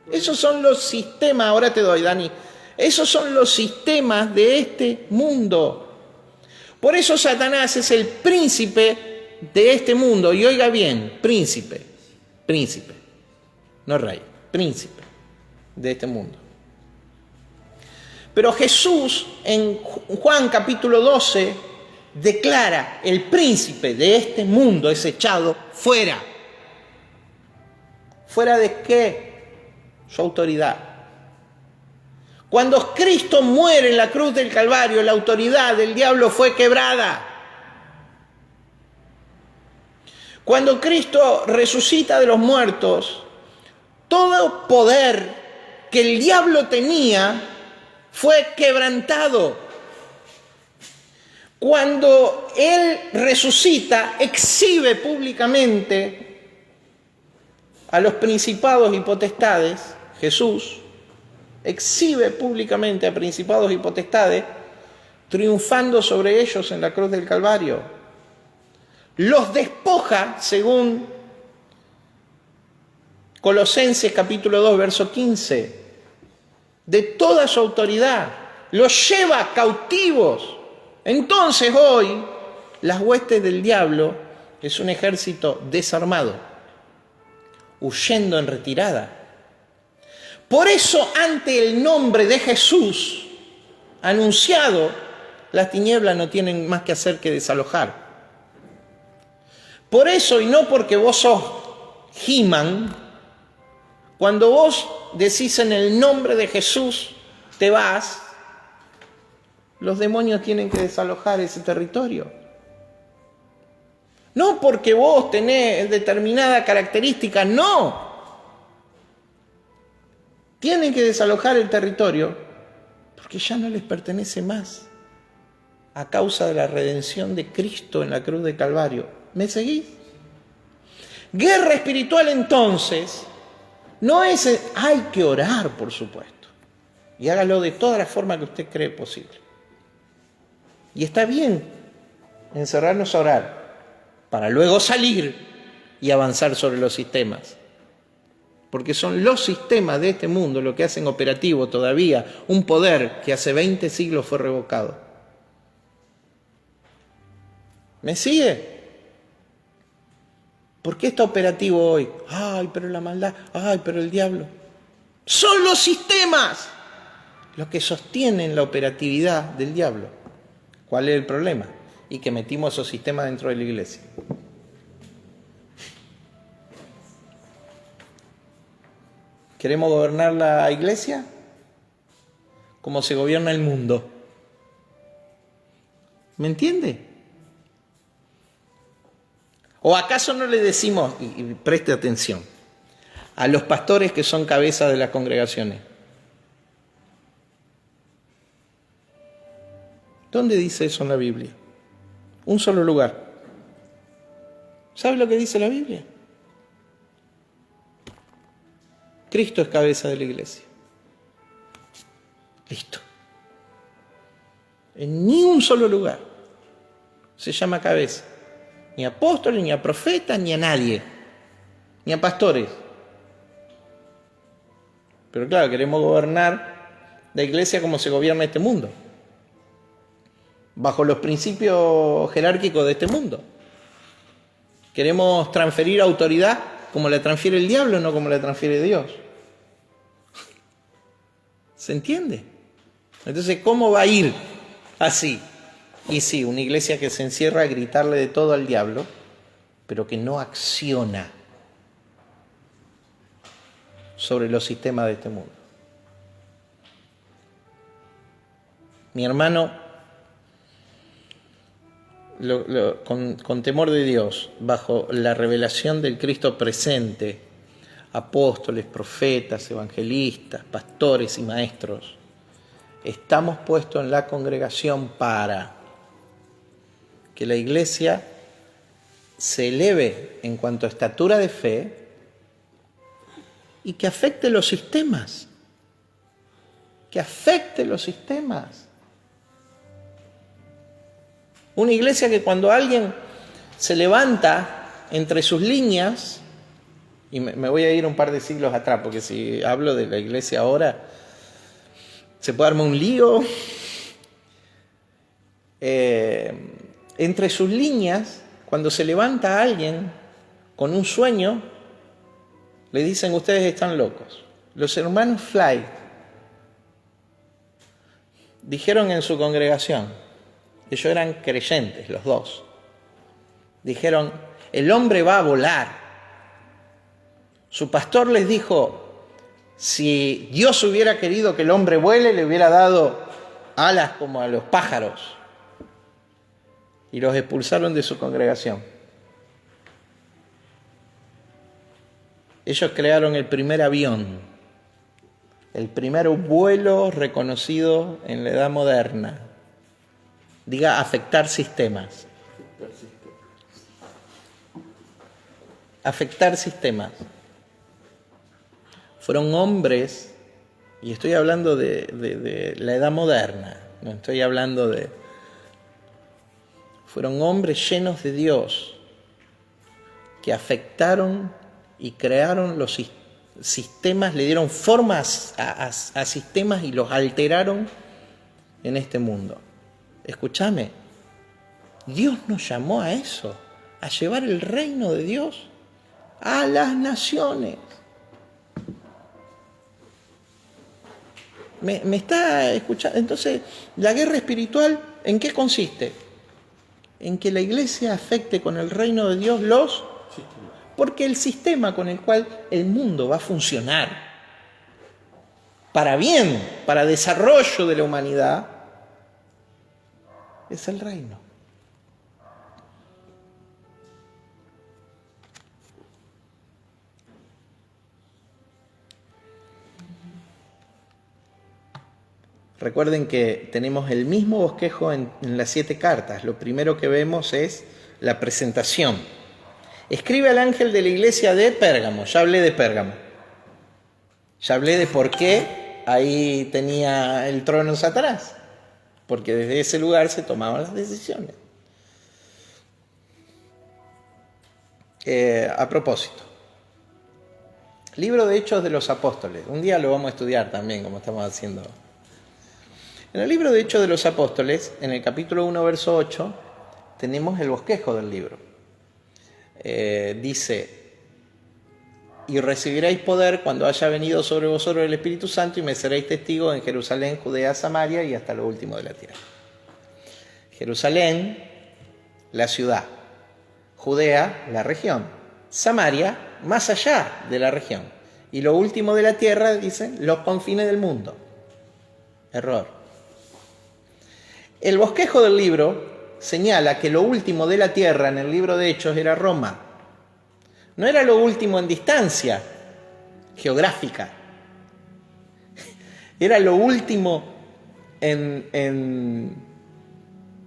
Speaker 1: Esos son los sistemas, ahora te doy, Dani. Esos son los sistemas de este mundo. Por eso Satanás es el príncipe de este mundo. Y oiga bien, príncipe, no rey, príncipe de este mundo. Pero Jesús en Juan capítulo 12 declara: el príncipe de este mundo es echado fuera. ¿Fuera de qué? Su autoridad. Cuando Cristo muere en la cruz del Calvario, la autoridad del diablo fue quebrada. Cuando Cristo resucita de los muertos, todo poder que el diablo tenía fue quebrantado. Cuando Él resucita, exhibe públicamente a los principados y potestades. Jesús exhibe públicamente a principados y potestades, triunfando sobre ellos en la cruz del Calvario. Los despoja, según Colosenses capítulo 2, verso 15, de toda su autoridad. Los lleva cautivos. Entonces hoy, las huestes del diablo es un ejército desarmado, huyendo en retirada. Por eso, ante el nombre de Jesús anunciado, las tinieblas no tienen más que hacer que desalojar. Por eso, y no porque vos sos He-Man, cuando vos decís en el nombre de Jesús, te vas, los demonios tienen que desalojar ese territorio. No porque vos tenés determinada característica, no. Tienen que desalojar el territorio porque ya no les pertenece más a causa de la redención de Cristo en la cruz de Calvario. ¿Me seguís? Guerra espiritual entonces no es... Hay que orar, por supuesto. Y hágalo de toda la forma que usted cree posible. Y está bien encerrarnos a orar para luego salir y avanzar sobre los sistemas. Porque son los sistemas de este mundo los que hacen operativo todavía un poder que hace 20 siglos fue revocado. ¿Me sigue? ¿Por qué está operativo hoy? Ay, pero la maldad, ay, pero el diablo. Son los sistemas los que sostienen la operatividad del diablo. ¿Cuál es el problema? Y que metimos esos sistemas dentro de la iglesia. ¿Queremos gobernar la iglesia? Como se gobierna el mundo. ¿Me entiende? ¿O acaso no le decimos, y preste atención, a los pastores que son cabezas de las congregaciones? ¿Dónde dice eso en la Biblia? Un solo lugar. ¿Sabe lo que dice la Biblia? Cristo es cabeza de la iglesia. Listo. En ni un solo lugar se llama cabeza. Ni a apóstoles, ni a profetas, ni a nadie. Ni a pastores. Pero claro, queremos gobernar la iglesia como se gobierna este mundo. Bajo los principios jerárquicos de este mundo. Queremos transferir autoridad como la transfiere el diablo, no como la transfiere Dios. ¿Se entiende? Entonces, ¿cómo va a ir así? Y sí, una iglesia que se encierra a gritarle de todo al diablo, pero que no acciona sobre los sistemas de este mundo. Mi hermano, con temor de Dios, bajo la revelación del Cristo presente, apóstoles, profetas, evangelistas, pastores y maestros, estamos puestos en la congregación para que la iglesia se eleve en cuanto a estatura de fe y que afecte los sistemas. Que afecte los sistemas. Una iglesia que cuando alguien se levanta entre sus líneas, y me voy a ir un par de siglos atrás, porque si hablo de la iglesia ahora, se puede armar un lío. Entre sus líneas, cuando se levanta alguien con un sueño, le dicen: ustedes están locos. Los hermanos Fly dijeron en su congregación, ellos eran creyentes, los dos, dijeron: el hombre va a volar. Su pastor les dijo: si Dios hubiera querido que el hombre vuele, le hubiera dado alas como a los pájaros. Y los expulsaron de su congregación. Ellos crearon el primer avión, el primer vuelo reconocido en la edad moderna. Diga, afectar sistemas. Afectar sistemas. Fueron hombres, y estoy hablando de la edad moderna, no estoy hablando de... Fueron hombres llenos de Dios que afectaron y crearon los sistemas, le dieron formas a sistemas y los alteraron en este mundo. Escúchame, Dios nos llamó a eso, a llevar el reino de Dios a las naciones. ¿Me está escuchando? Entonces, la guerra espiritual, ¿en qué consiste? En que la iglesia afecte con el reino de Dios los... Porque el sistema con el cual el mundo va a funcionar para bien, para desarrollo de la humanidad, es el reino. Recuerden que tenemos el mismo bosquejo en las 7 cartas. Lo primero que vemos es la presentación. Escribe al ángel de la iglesia de Pérgamo. Ya hablé de Pérgamo. Ya hablé de por qué ahí tenía el trono Satanás. Porque desde ese lugar se tomaban las decisiones. A propósito, libro de Hechos de los Apóstoles. Un día lo vamos a estudiar también, como estamos haciendo. En el libro de Hechos de los Apóstoles, en el capítulo 1, verso 8, tenemos el bosquejo del libro. Dice: y recibiréis poder cuando haya venido sobre vosotros el Espíritu Santo, y me seréis testigos en Jerusalén, Judea, Samaria y hasta lo último de la tierra. Jerusalén, la ciudad. Judea, la región. Samaria, más allá de la región. Y lo último de la tierra, dicen, los confines del mundo. Error. El bosquejo del libro señala que lo último de la tierra en el libro de Hechos era Roma. No era lo último en distancia geográfica. Era lo último en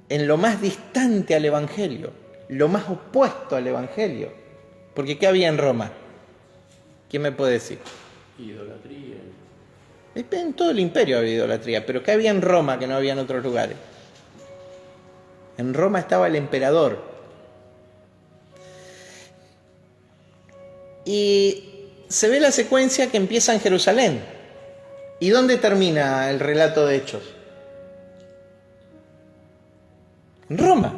Speaker 1: lo más distante al Evangelio, lo más opuesto al Evangelio. Porque ¿qué había en Roma? ¿Quién me puede decir?
Speaker 3: Idolatría.
Speaker 1: En todo el imperio había idolatría, pero ¿qué había en Roma que no había en otros lugares? En Roma estaba el emperador. Y se ve la secuencia que empieza en Jerusalén. ¿Y dónde termina el relato de Hechos? En Roma.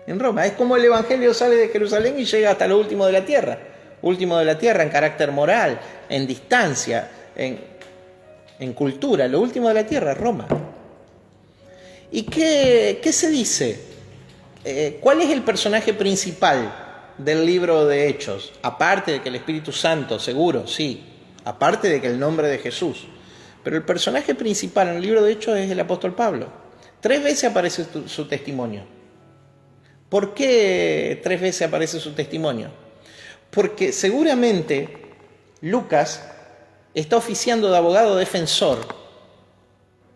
Speaker 1: En Roma. Es como el Evangelio sale de Jerusalén y llega hasta lo último de la tierra. Último de la tierra en carácter moral, en distancia, en cultura. Lo último de la tierra, Roma. ¿Y qué se dice? ¿Cuál es el personaje principal del libro de Hechos? Aparte de que el Espíritu Santo, seguro, sí. Aparte de que el nombre de Jesús. Pero el personaje principal en el libro de Hechos es el apóstol Pablo. 3 veces aparece su testimonio. ¿Por qué 3 veces aparece su testimonio? Porque seguramente Lucas está oficiando de abogado defensor.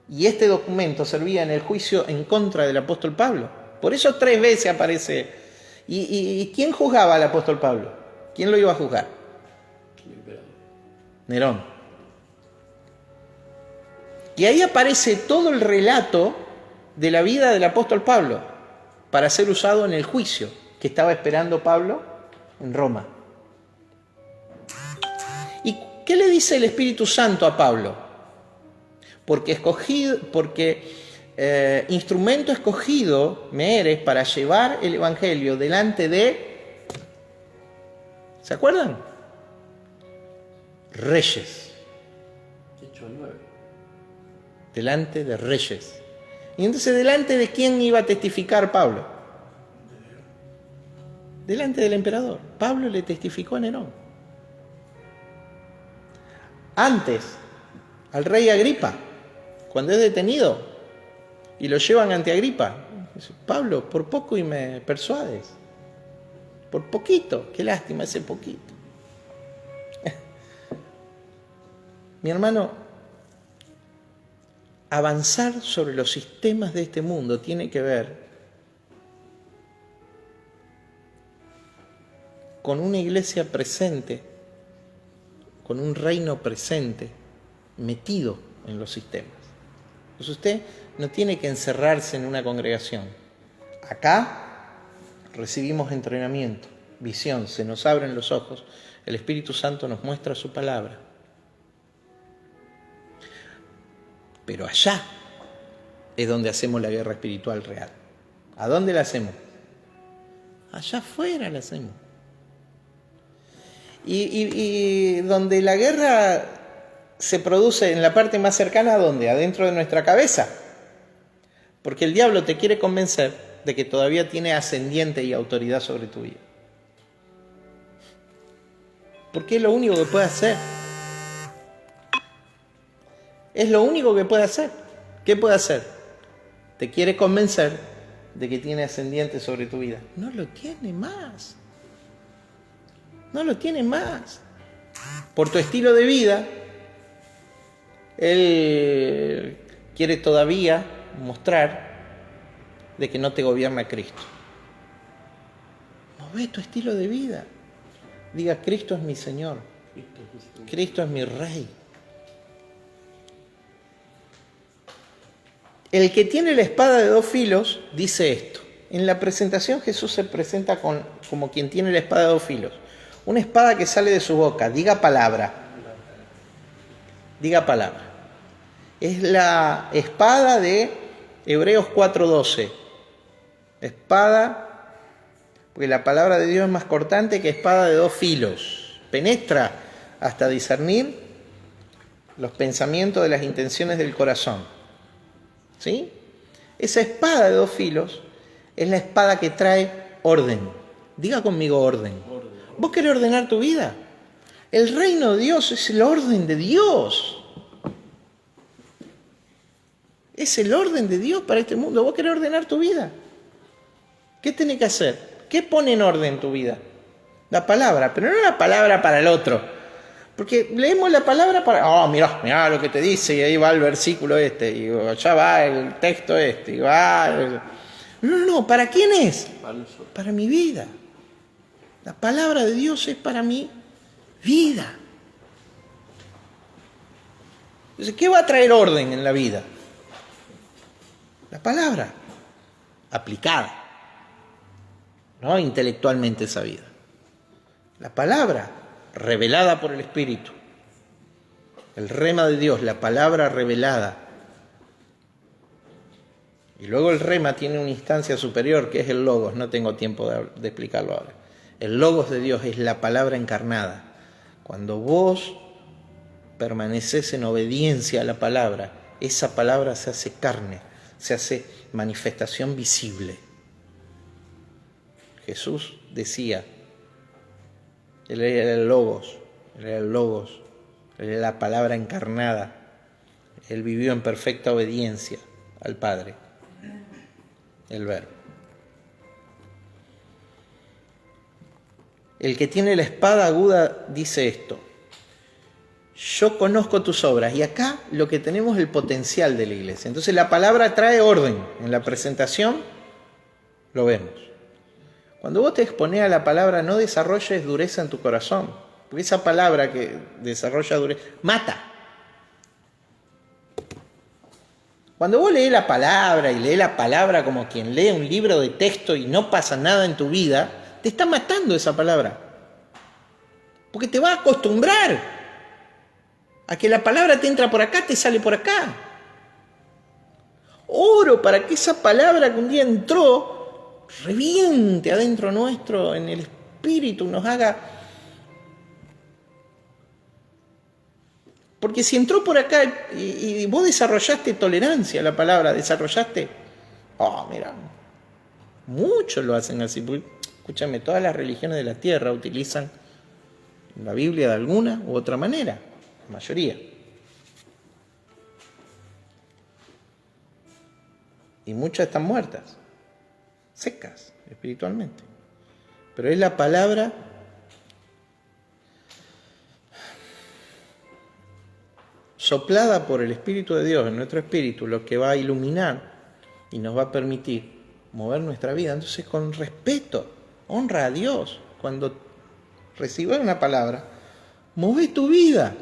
Speaker 1: Y este documento servía en el juicio en contra del apóstol Pablo. Por eso 3 veces aparece. ¿Y quién juzgaba al apóstol Pablo? ¿Quién lo iba a juzgar? Nerón. Y ahí aparece todo el relato de la vida del apóstol Pablo para ser usado en el juicio que estaba esperando Pablo en Roma. ¿Y qué le dice el Espíritu Santo a Pablo? Porque instrumento escogido me eres para llevar el Evangelio delante de... ¿Se acuerdan? Reyes.
Speaker 3: Hechos 9.
Speaker 1: Delante de reyes. Y entonces, ¿delante de quién iba a testificar Pablo? Delante del emperador. Pablo le testificó a Nerón. Antes, al rey Agripa, cuando es detenido y lo llevan ante Agripa, dice: Pablo, por poco y me persuades. Por poquito, qué lástima ese poquito. Mi hermano, avanzar sobre los sistemas de este mundo tiene que ver con una iglesia presente, con un reino presente, metido en los sistemas. Entonces usted no tiene que encerrarse en una congregación. Acá recibimos entrenamiento, visión, se nos abren los ojos, el Espíritu Santo nos muestra su palabra. Pero allá es donde hacemos la guerra espiritual real. ¿A dónde la hacemos? Allá afuera la hacemos. Y donde la guerra se produce en la parte más cercana a ¿dónde? Adentro de nuestra cabeza. Porque el diablo te quiere convencer de que todavía tiene ascendiente y autoridad sobre tu vida. Porque es lo único que puede hacer. Es lo único que puede hacer. ¿Qué puede hacer? Te quiere convencer de que tiene ascendiente sobre tu vida. No lo tiene más. No lo tiene más. Por tu estilo de vida, él quiere todavía mostrar de que no te gobierna Cristo. Move tu estilo de vida. Diga, Cristo es mi Señor. Cristo es mi Rey. El que tiene la espada de dos filos dice esto. En la presentación Jesús se presenta como quien tiene la espada de dos filos. Una espada que sale de su boca. Diga palabra. Diga palabra. Es la espada de Hebreos 4:12. Espada, porque la palabra de Dios es más cortante que espada de dos filos. Penetra hasta discernir los pensamientos de las intenciones del corazón. ¿Sí? Esa espada de dos filos es la espada que trae orden. Diga conmigo orden. ¿Vos querés ordenar tu vida? El reino de Dios es el orden de Dios. Es el orden de Dios para este mundo. ¿Vos querés ordenar tu vida? ¿Qué tenés que hacer? ¿Qué pone en orden tu vida? La palabra, pero no la palabra para el otro. Porque leemos la palabra para... mirá lo que te dice, y ahí va el versículo este, y allá va el texto este, y va... No, ¿para quién es? Para mi vida. La palabra de Dios es para mi vida. Entonces, ¿qué va a traer orden en la vida? La palabra aplicada, no intelectualmente sabida. La palabra revelada por el Espíritu. El rema de Dios, la palabra revelada. Y luego el rema tiene una instancia superior que es el logos. No tengo tiempo de explicarlo ahora. El logos de Dios es la palabra encarnada. Cuando vos permaneces en obediencia a la palabra, esa palabra se hace carne, se hace manifestación visible. Jesús decía, Él era el logos, Él era la palabra encarnada. Él vivió en perfecta obediencia al Padre, el Verbo. El que tiene la espada aguda dice esto: yo conozco tus obras. Y acá lo que tenemos es el potencial de la iglesia. Entonces la palabra trae orden. En la presentación lo vemos. Cuando vos te exponés a la palabra, no desarrolles dureza en tu corazón. Porque esa palabra que desarrolla dureza, mata. Cuando vos lees la palabra y lees la palabra como quien lee un libro de texto y no pasa nada en tu vida, te está matando esa palabra. Porque te va a acostumbrar a que la palabra te entra por acá, te sale por acá. Oro para que esa palabra que un día entró reviente adentro nuestro, en el espíritu, nos haga... Porque si entró por acá y vos desarrollaste tolerancia a la palabra, desarrollaste... mira, muchos lo hacen así. Escúchame, todas las religiones de la tierra utilizan la Biblia de alguna u otra manera, la mayoría. Y muchas están muertas, secas espiritualmente. Pero es la palabra soplada por el Espíritu de Dios en nuestro espíritu lo que va a iluminar y nos va a permitir mover nuestra vida. Entonces, con respeto, honra a Dios. Cuando recibas una palabra, mueve tu vida.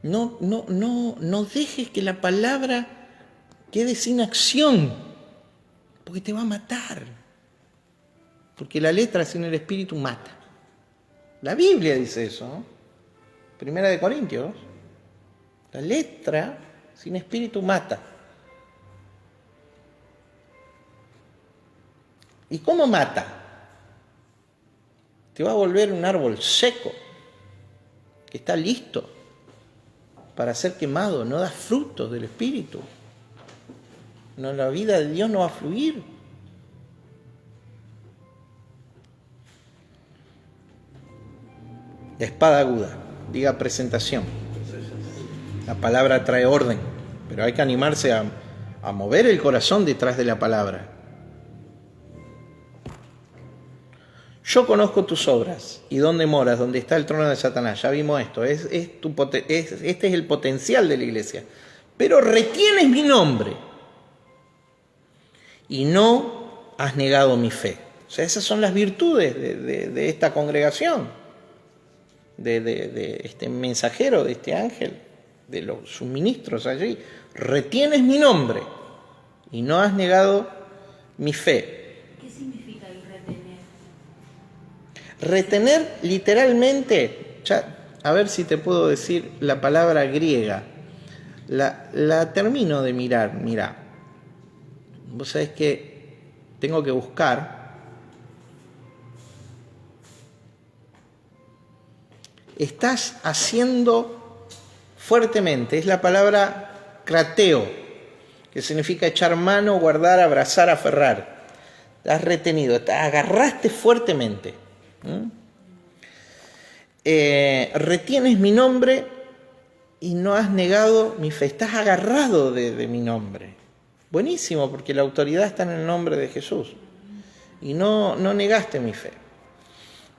Speaker 1: No dejes que la palabra quede sin acción, porque te va a matar. Porque la letra sin el espíritu mata. La Biblia dice eso, ¿no? Primera de Corintios. La letra sin espíritu mata. ¿Y cómo mata? Te va a volver un árbol seco, que está listo para ser quemado, no da frutos del Espíritu. No, la vida de Dios no va a fluir. Espada aguda, diga presentación. La palabra trae orden, pero hay que animarse a mover el corazón detrás de la palabra. Yo conozco tus obras y dónde moras, dónde está el trono de Satanás. Ya vimos esto, este es el potencial de la iglesia. Pero retienes mi nombre y no has negado mi fe. O sea, esas son las virtudes de esta congregación, de este mensajero, de este ángel, de los suministros allí. Retienes mi nombre y no has negado mi fe.
Speaker 4: ¿Qué significa el retener?
Speaker 1: Retener literalmente, a ver si te puedo decir la palabra griega. La termino de mirar, mirá. Vos sabés que tengo que buscar. Estás haciendo fuertemente, es la palabra krateo, que significa echar mano, guardar, abrazar, aferrar. Has retenido, agarraste fuertemente. Retienes mi nombre y no has negado mi fe. Estás agarrado de mi nombre. Buenísimo, porque la autoridad está en el nombre de Jesús. Y no negaste mi fe.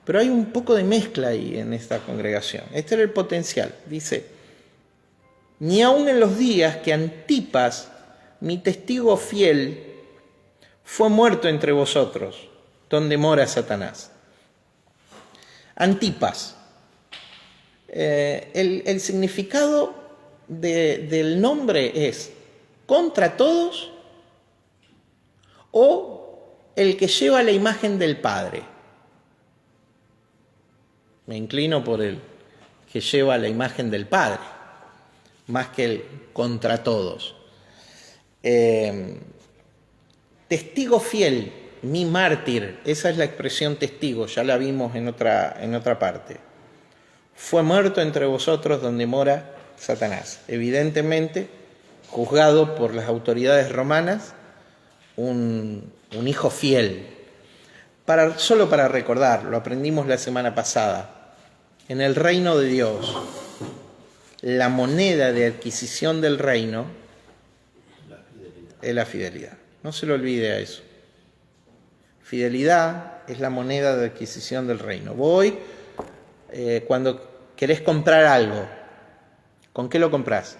Speaker 1: Pero hay un poco de mezcla ahí en esta congregación. Este era el potencial. Dice, ni aun en los días que Antipas, mi testigo fiel, fue muerto entre vosotros, donde mora Satanás. Antipas. El significado del nombre es contra todos o el que lleva la imagen del Padre. Me inclino por el que lleva la imagen del Padre, más que el contra todos. Testigo fiel, mi mártir, esa es la expresión testigo, ya la vimos en otra parte. Fue muerto entre vosotros donde mora Satanás. Evidentemente, juzgado por las autoridades romanas, un hijo fiel. Solo para recordar, lo aprendimos la semana pasada. En el reino de Dios, la moneda de adquisición del reino es la fidelidad. No se lo olvide a eso. Fidelidad es la moneda de adquisición del reino. Cuando querés comprar algo, ¿con qué lo comprás?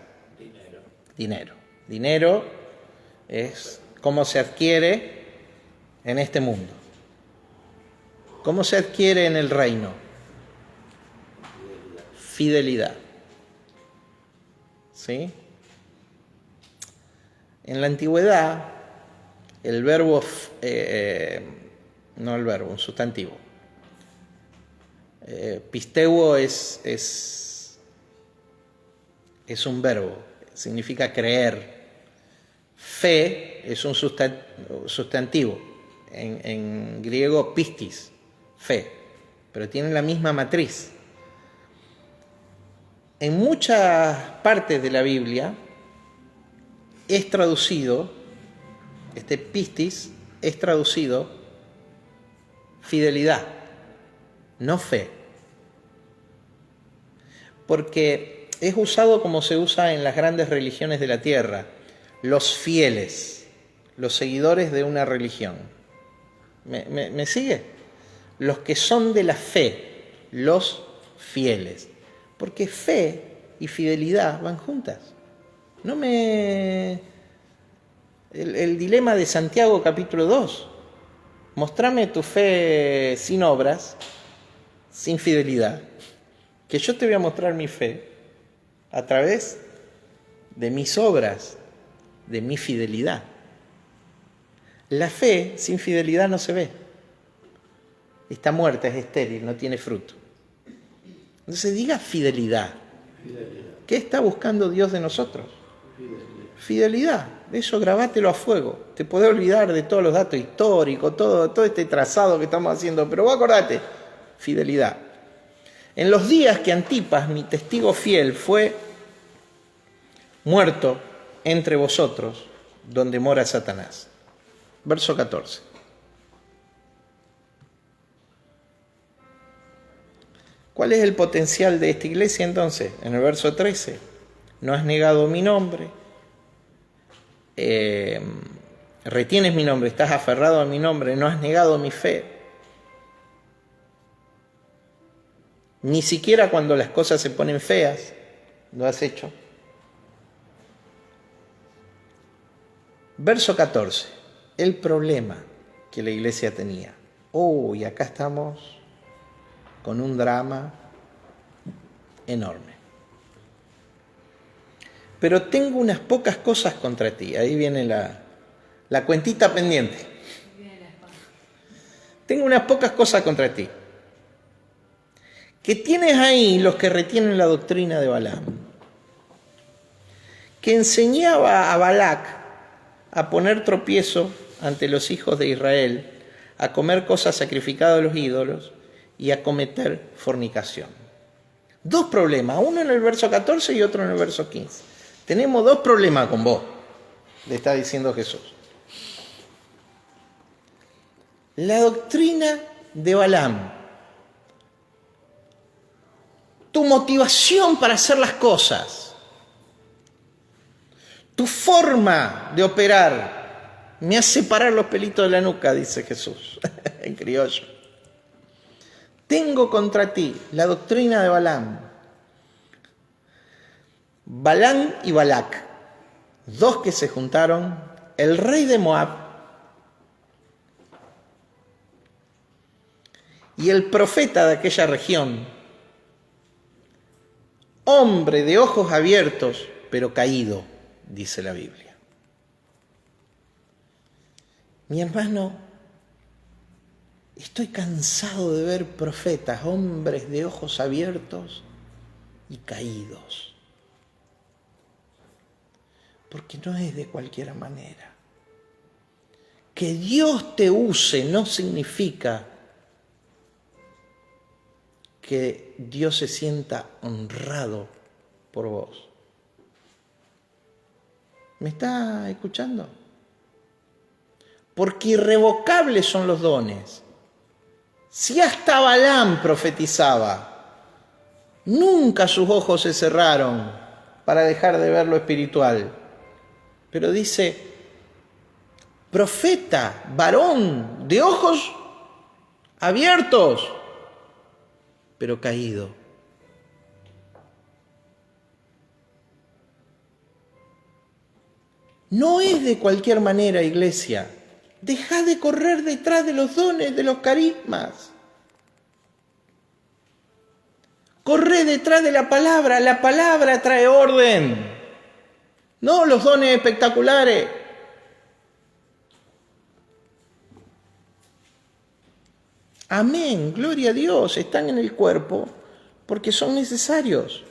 Speaker 1: Dinero es cómo se adquiere en este mundo. ¿Cómo se adquiere en el reino? Fidelidad. ¿Sí? En la antigüedad, el verbo, un sustantivo. Pisteuo es un verbo, significa creer. Fe es un sustantivo, en griego pistis, fe, pero tienen la misma matriz. En muchas partes de la Biblia es traducido, este pistis es traducido fidelidad, no fe. Porque es usado como se usa en las grandes religiones de la tierra, los fieles, los seguidores de una religión. ¿Me sigue? Los que son de la fe, los fieles. Porque fe y fidelidad van juntas. El dilema de Santiago capítulo 2. Mostrame tu fe sin obras, sin fidelidad. Que yo te voy a mostrar mi fe a través de mis obras, de mi fidelidad. La fe sin fidelidad no se ve. Está muerta, es estéril, no tiene fruto. Entonces diga fidelidad. ¿Qué está buscando Dios de nosotros? Fidelidad. Eso grabátelo a fuego. Te podés olvidar de todos los datos históricos, todo este trazado que estamos haciendo, pero vos acordate, fidelidad. en los días que Antipas, mi testigo fiel, fue muerto entre vosotros, donde mora Satanás. Verso 14. ¿Cuál es el potencial de esta iglesia entonces? En el verso 13, no has negado mi nombre, retienes mi nombre, estás aferrado a mi nombre, no has negado mi fe. Ni siquiera cuando las cosas se ponen feas, lo has hecho. Verso 14, el problema que la iglesia tenía. Y acá estamos con un drama enorme. Pero tengo unas pocas cosas contra ti. Ahí viene la cuentita pendiente. Tengo unas pocas cosas contra ti. Que tienes ahí los que retienen la doctrina de Balaam, que enseñaba a Balac a poner tropiezo ante los hijos de Israel, a comer cosas sacrificadas a los ídolos y a cometer fornicación. Dos problemas, uno en el verso 14 y otro en el verso 15. Tenemos dos problemas con vos, le está diciendo Jesús. La doctrina de Balaam, tu motivación para hacer las cosas, tu forma de operar, me hace parar los pelitos de la nuca, dice Jesús, en criollo. Tengo contra ti la doctrina de Balaam. Balaam y Balac, dos que se juntaron, el rey de Moab y el profeta de aquella región, hombre de ojos abiertos, pero caído, dice la Biblia. Mi hermano, estoy cansado de ver profetas, hombres de ojos abiertos y caídos. Porque no es de cualquier manera. Que Dios te use no significa que Dios se sienta honrado por vos. ¿Me está escuchando? Porque irrevocables son los dones. Si hasta Balaam profetizaba, nunca sus ojos se cerraron para dejar de ver lo espiritual. Pero dice, profeta, varón, de ojos abiertos, pero caído. No es de cualquier manera, iglesia. Deja de correr detrás de los dones, de los carismas. Corre detrás de la palabra. La palabra trae orden. No los dones espectaculares. Amén, gloria a Dios. Están en el cuerpo porque son necesarios.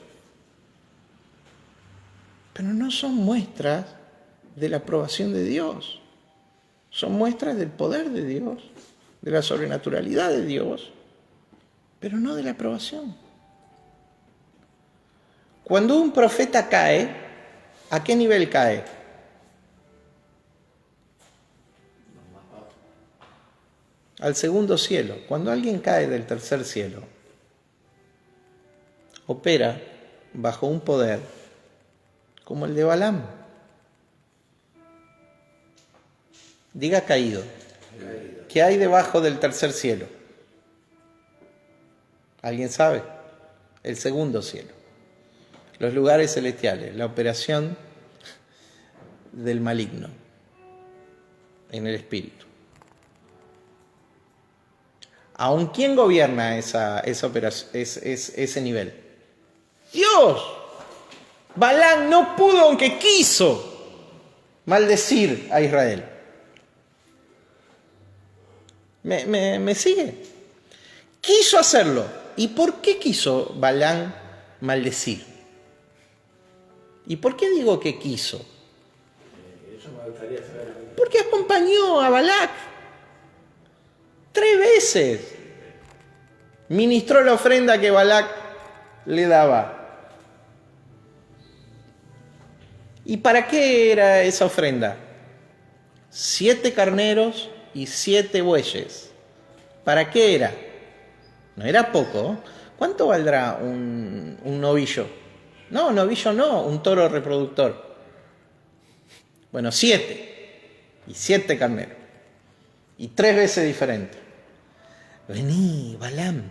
Speaker 1: Pero no son muestras de la aprobación de Dios. Son muestras del poder de Dios, de la sobrenaturalidad de Dios, pero no de la aprobación. Cuando un profeta cae, ¿a qué nivel cae? Al segundo cielo. Cuando alguien cae del tercer cielo, opera bajo un poder como el de Balaam. Diga caído. ¿Qué hay debajo del tercer cielo? ¿Alguien sabe? El segundo cielo. Los lugares celestiales, la operación del maligno en el espíritu. ¿Aún quién gobierna esa operación, ese nivel? Dios. Balaam no pudo, aunque quiso, maldecir a Israel. ¿Me sigue? Quiso hacerlo. ¿Y por qué quiso Balaam maldecir? ¿Y por qué digo que quiso?
Speaker 3: Eso me gustaría saber.
Speaker 1: Porque acompañó a Balac 3 veces. ministró la ofrenda que Balac le daba. ¿Y para qué era esa ofrenda? 7 carneros y 7 bueyes. ¿Para qué era? No era poco. ¿Cuánto valdrá un novillo? No, novillo no, un toro reproductor. Bueno, 7. Y 7 carneros. Y 3 veces diferentes. Vení, Balaam.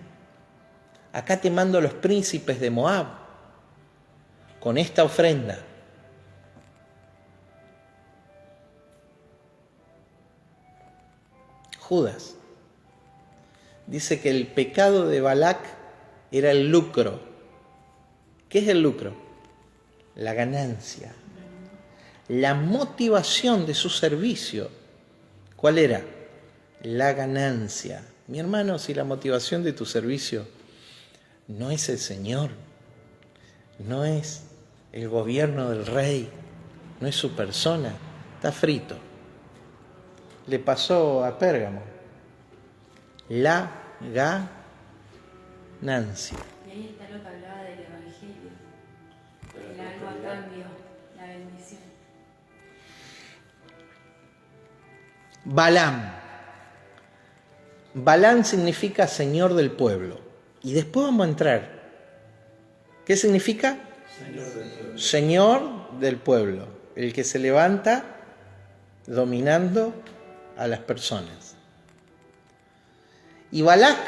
Speaker 1: Acá te mando los príncipes de Moab con esta ofrenda. Judas dice que el pecado de Balac era el lucro. ¿Qué es el lucro? La ganancia. La motivación de su servicio. ¿Cuál era? La ganancia. Mi hermano, si la motivación de tu servicio no es el Señor, no es el gobierno del rey, no es su persona, está frito. Le pasó a Pérgamo. La ganancia.
Speaker 4: Y ahí está lo que hablaba del Evangelio. El algo a cambio, la bendición.
Speaker 1: Balaam. Balaam significa señor del pueblo. Y después vamos a entrar. ¿Qué significa? Señor del pueblo. El que se levanta dominando a las personas. Y Balac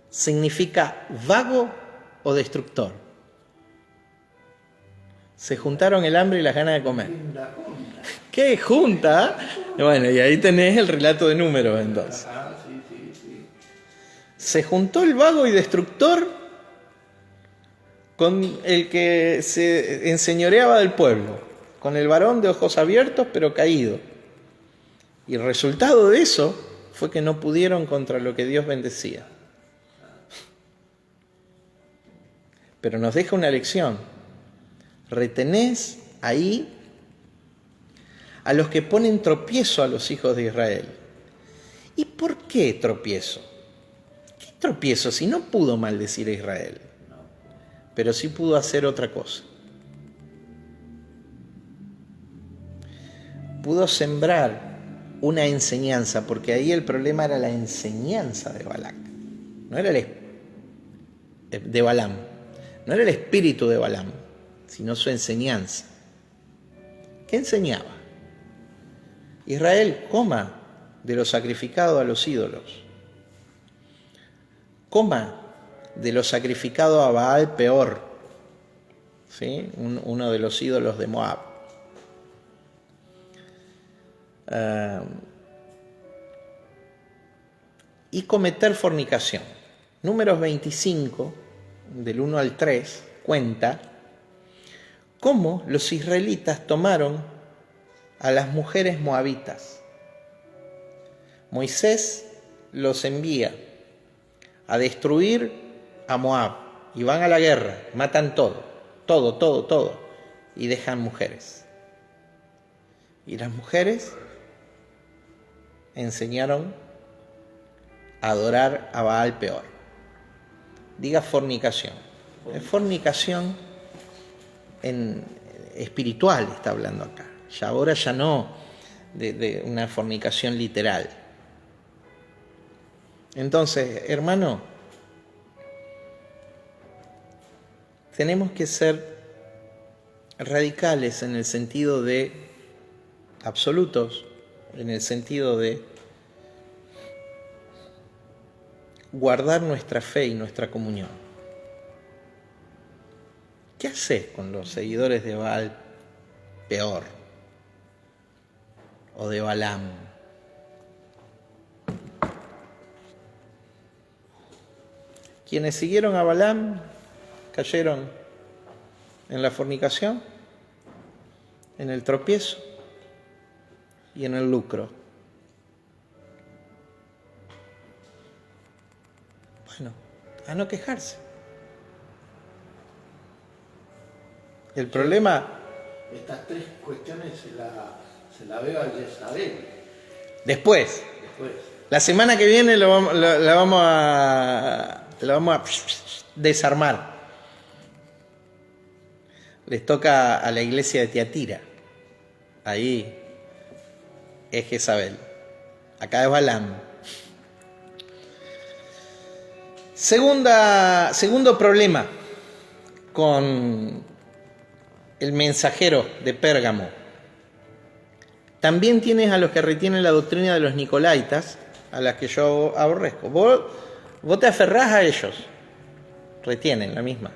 Speaker 1: significa vago o destructor. Se juntaron el hambre y las ganas de comer. ¿Qué junta? Bueno, y ahí tenés el relato de Números entonces. Se juntó el vago y destructor con el que se enseñoreaba del pueblo, con el varón de ojos abiertos pero caído. Y el resultado de eso fue que no pudieron contra lo que Dios bendecía. Pero nos deja una lección. Retenés ahí a los que ponen tropiezo a los hijos de Israel. ¿Y por qué tropiezo? ¿Qué tropiezo si no pudo maldecir a Israel? Pero sí pudo hacer otra cosa. Pudo sembrar una enseñanza, porque ahí el problema era la enseñanza de Balac. No era de Balaam. No era el espíritu de Balaam, sino su enseñanza. ¿Qué enseñaba? Israel, coma de lo sacrificado a los ídolos. Coma de lo sacrificado a Baal Peor, ¿sí? Uno de los ídolos de Moab. Y cometer fornicación. Números 25, del 1 al 3, cuenta cómo los israelitas tomaron a las mujeres moabitas. Moisés los envía a destruir a Moab y van a la guerra, matan todo, y dejan mujeres. Y las mujeres enseñaron a adorar a Baal Peor. Diga fornicación. Es fornicación espiritual, está hablando acá. Ya ahora ya no de una fornicación literal. Entonces, hermano, tenemos que ser radicales en el sentido de absolutos, en el sentido de guardar nuestra fe y nuestra comunión. ¿Qué haces con los seguidores de Baal Peor o de Balaam? Quienes siguieron a Balaam cayeron en la fornicación, en el tropiezo y en el lucro. Bueno, a no quejarse. El problema...
Speaker 2: Estas 3 cuestiones se la veo a Jezabel.
Speaker 1: Después. La semana que viene lo vamos a desarmar. Les toca a la iglesia de Tiatira. Ahí es Jezabel. Acá es Balaam. Segundo problema con el mensajero de Pérgamo. También tienes a los que retienen la doctrina de los nicolaitas, a las que yo aborrezco. Vos te aferrás a ellos, retienen la misma.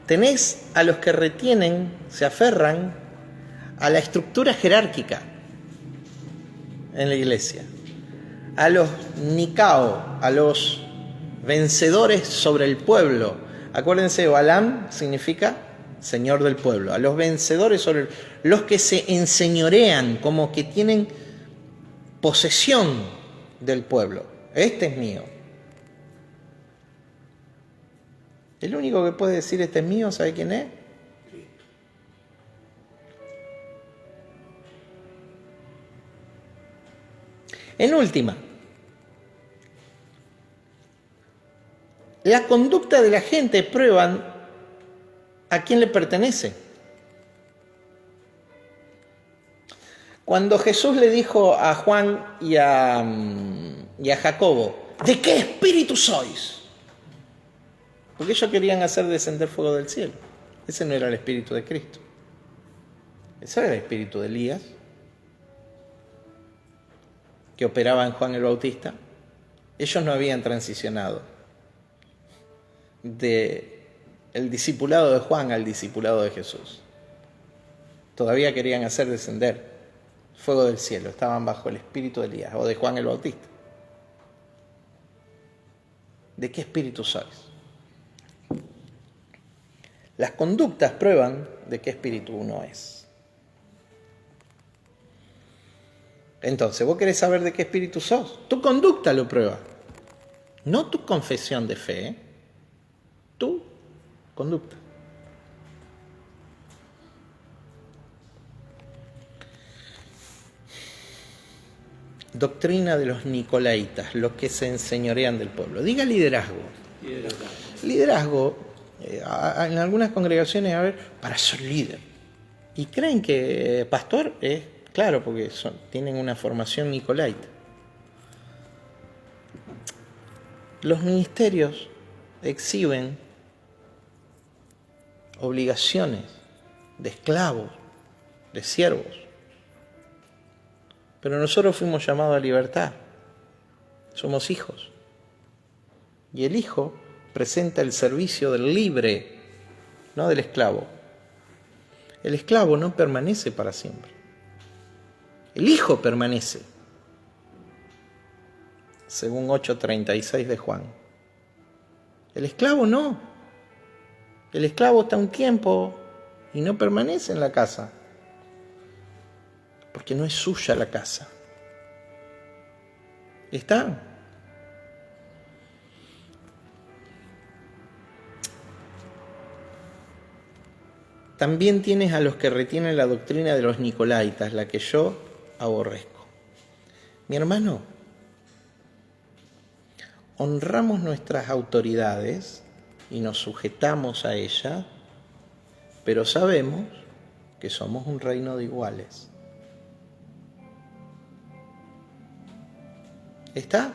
Speaker 1: Tenés a los que retienen, se aferran a la estructura jerárquica en la iglesia. A los Nicao, a los vencedores sobre el pueblo. Acuérdense, Balaam significa señor del pueblo. A los vencedores sobre los que se enseñorean, como que tienen posesión del pueblo. Este es mío. El único que puede decir este es mío, ¿sabe quién es? En última, la conducta de la gente prueban a quién le pertenece. Cuando Jesús le dijo a Juan y a Jacobo, ¿de qué espíritu sois? Porque ellos querían hacer descender fuego del cielo. Ese no era el espíritu de Cristo. Ese era el espíritu de Elías, que operaba en Juan el Bautista. Ellos no habían transicionado del discipulado de Juan al discipulado de Jesús. Todavía querían hacer descender fuego del cielo. Estaban bajo el espíritu de Elías o de Juan el Bautista. ¿De qué espíritu sois? Las conductas prueban de qué espíritu uno es. Entonces, vos querés saber de qué espíritu sos. Tu conducta lo prueba. No tu confesión de fe, ¿eh? Tu conducta. Doctrina de los nicolaitas, los que se enseñorean del pueblo. Diga liderazgo. Liderazgo, en algunas congregaciones, para ser líder. Y creen que pastor es, claro, porque tienen una formación nicolaita. Los ministerios exhiben obligaciones de esclavos, de siervos. Pero nosotros fuimos llamados a libertad. Somos hijos. Y el hijo presenta el servicio del libre, no del esclavo. El esclavo no permanece para siempre. El hijo permanece. Según 8:36 de Juan. El esclavo no. El esclavo está un tiempo y no permanece en la casa. Porque no es suya la casa. ¿Está? También tienes a los que retienen la doctrina de los nicolaitas, la que yo aborrezco. Mi hermano, honramos nuestras autoridades y nos sujetamos a ellas, pero sabemos que somos un reino de iguales. ¿Está?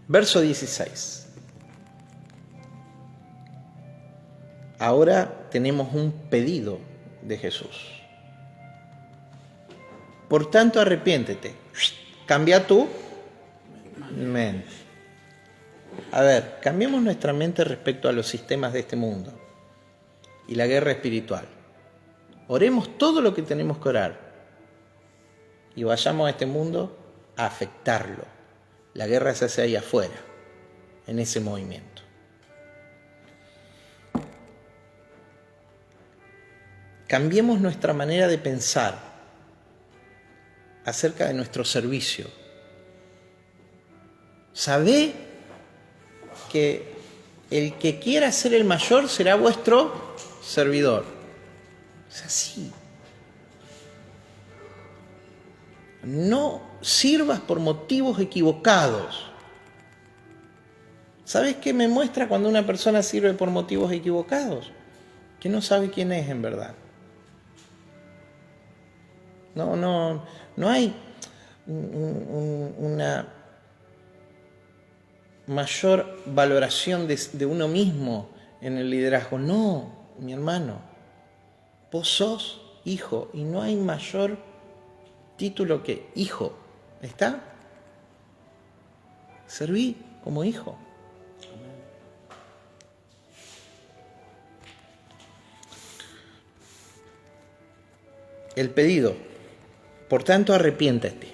Speaker 1: Verso 16. Ahora tenemos un pedido de Jesús. Por tanto, arrepiéntete. Cambia tu mente. A ver, cambiemos nuestra mente respecto a los sistemas de este mundo y la guerra espiritual. Oremos todo lo que tenemos que orar y vayamos a este mundo a afectarlo. La guerra se hace ahí afuera, en ese movimiento. Cambiemos nuestra manera de pensar acerca de nuestro servicio. Sabé que el que quiera ser el mayor será vuestro servidor. Es así. no sirvas por motivos equivocados. ¿Sabes qué me muestra cuando una persona sirve por motivos equivocados? Que no sabe quién es en verdad. No hay una mayor valoración de uno mismo en el liderazgo. No, mi hermano, vos sos hijo y no hay mayor título que hijo. ¿Está? Serví como hijo. El pedido, por tanto, arrepiéntete.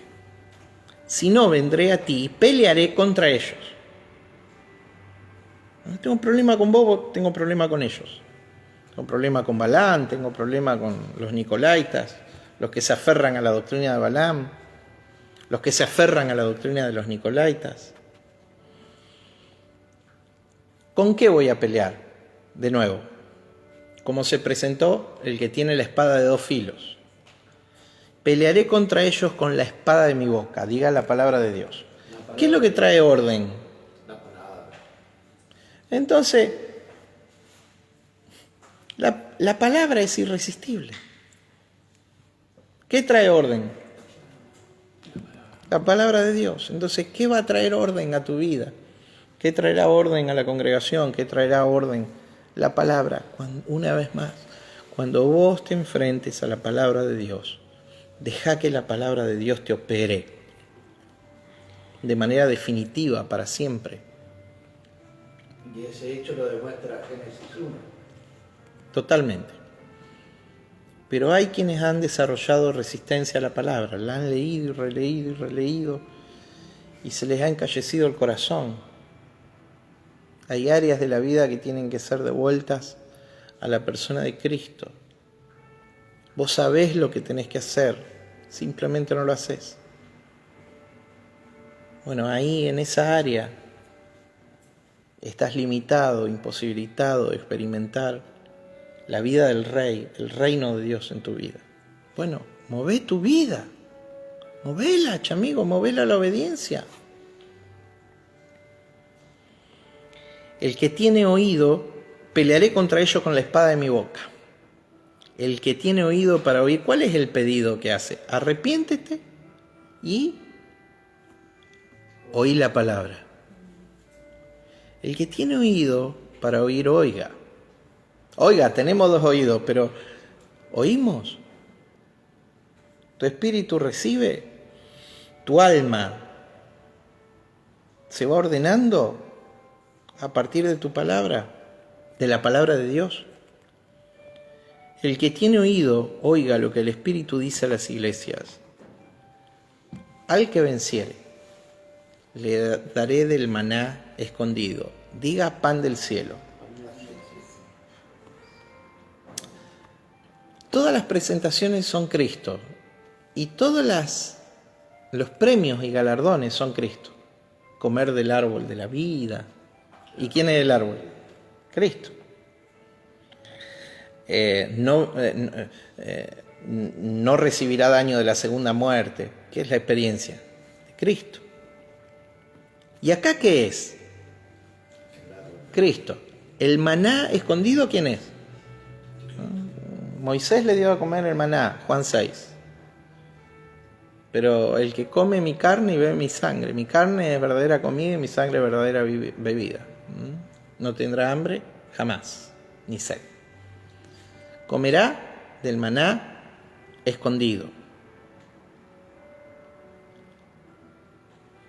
Speaker 1: Si no, vendré a ti y pelearé contra ellos. No tengo problema con vos, tengo problema con ellos. Tengo problema con Balaam, tengo problema con los Nicolaitas, los que se aferran a la doctrina de Balaam, los que se aferran a la doctrina de los Nicolaitas. ¿Con qué voy a pelear? De nuevo, como se presentó el que tiene la espada de 2 filos. Pelearé contra ellos con la espada de mi boca, diga la palabra de Dios. ¿Qué es lo que trae orden?
Speaker 2: La palabra.
Speaker 1: Entonces, la palabra es irresistible. ¿Qué trae orden? La palabra de Dios. Entonces, ¿qué va a traer orden a tu vida? ¿Qué traerá orden a la congregación? ¿Qué traerá orden? La palabra. Una vez más, cuando vos te enfrentes a la palabra de Dios, deja que la palabra de Dios te opere de manera definitiva para siempre.
Speaker 2: Y ese hecho lo demuestra Génesis 1.
Speaker 1: Totalmente. Pero hay quienes han desarrollado resistencia a la palabra, la han leído y releído y releído y se les ha encallecido el corazón. Hay áreas de la vida que tienen que ser devueltas a la persona de Cristo. Vos sabés lo que tenés que hacer, simplemente no lo haces. Bueno, ahí en esa área estás limitado, imposibilitado de experimentar la vida del Rey, el reino de Dios en tu vida. Bueno, mové tu vida, movela, chamigo, movela a la obediencia. El que tiene oído, pelearé contra ellos con la espada de mi boca. El que tiene oído para oír, ¿cuál es el pedido que hace? Arrepiéntete y oí la palabra. El que tiene oído para oír, oiga. Oiga, tenemos 2 oídos, pero ¿oímos? Tu espíritu recibe, tu alma se va ordenando a partir de tu palabra, de la palabra de Dios. El que tiene oído, oiga lo que el Espíritu dice a las iglesias. Al que venciere, le daré del maná escondido. Diga pan del cielo. Todas las presentaciones son Cristo. Y todos los premios y galardones son Cristo. Comer del árbol de la vida. ¿Y quién es el árbol? Cristo. No recibirá daño de la segunda muerte. ¿Qué es la experiencia? De Cristo. ¿Y acá qué es? Cristo. ¿El maná escondido quién es? Moisés le dio a comer el maná, Juan 6. Pero el que come mi carne y bebe mi sangre. Mi carne es verdadera comida y mi sangre es verdadera bebida. No tendrá hambre jamás, ni sed. Comerá del maná escondido.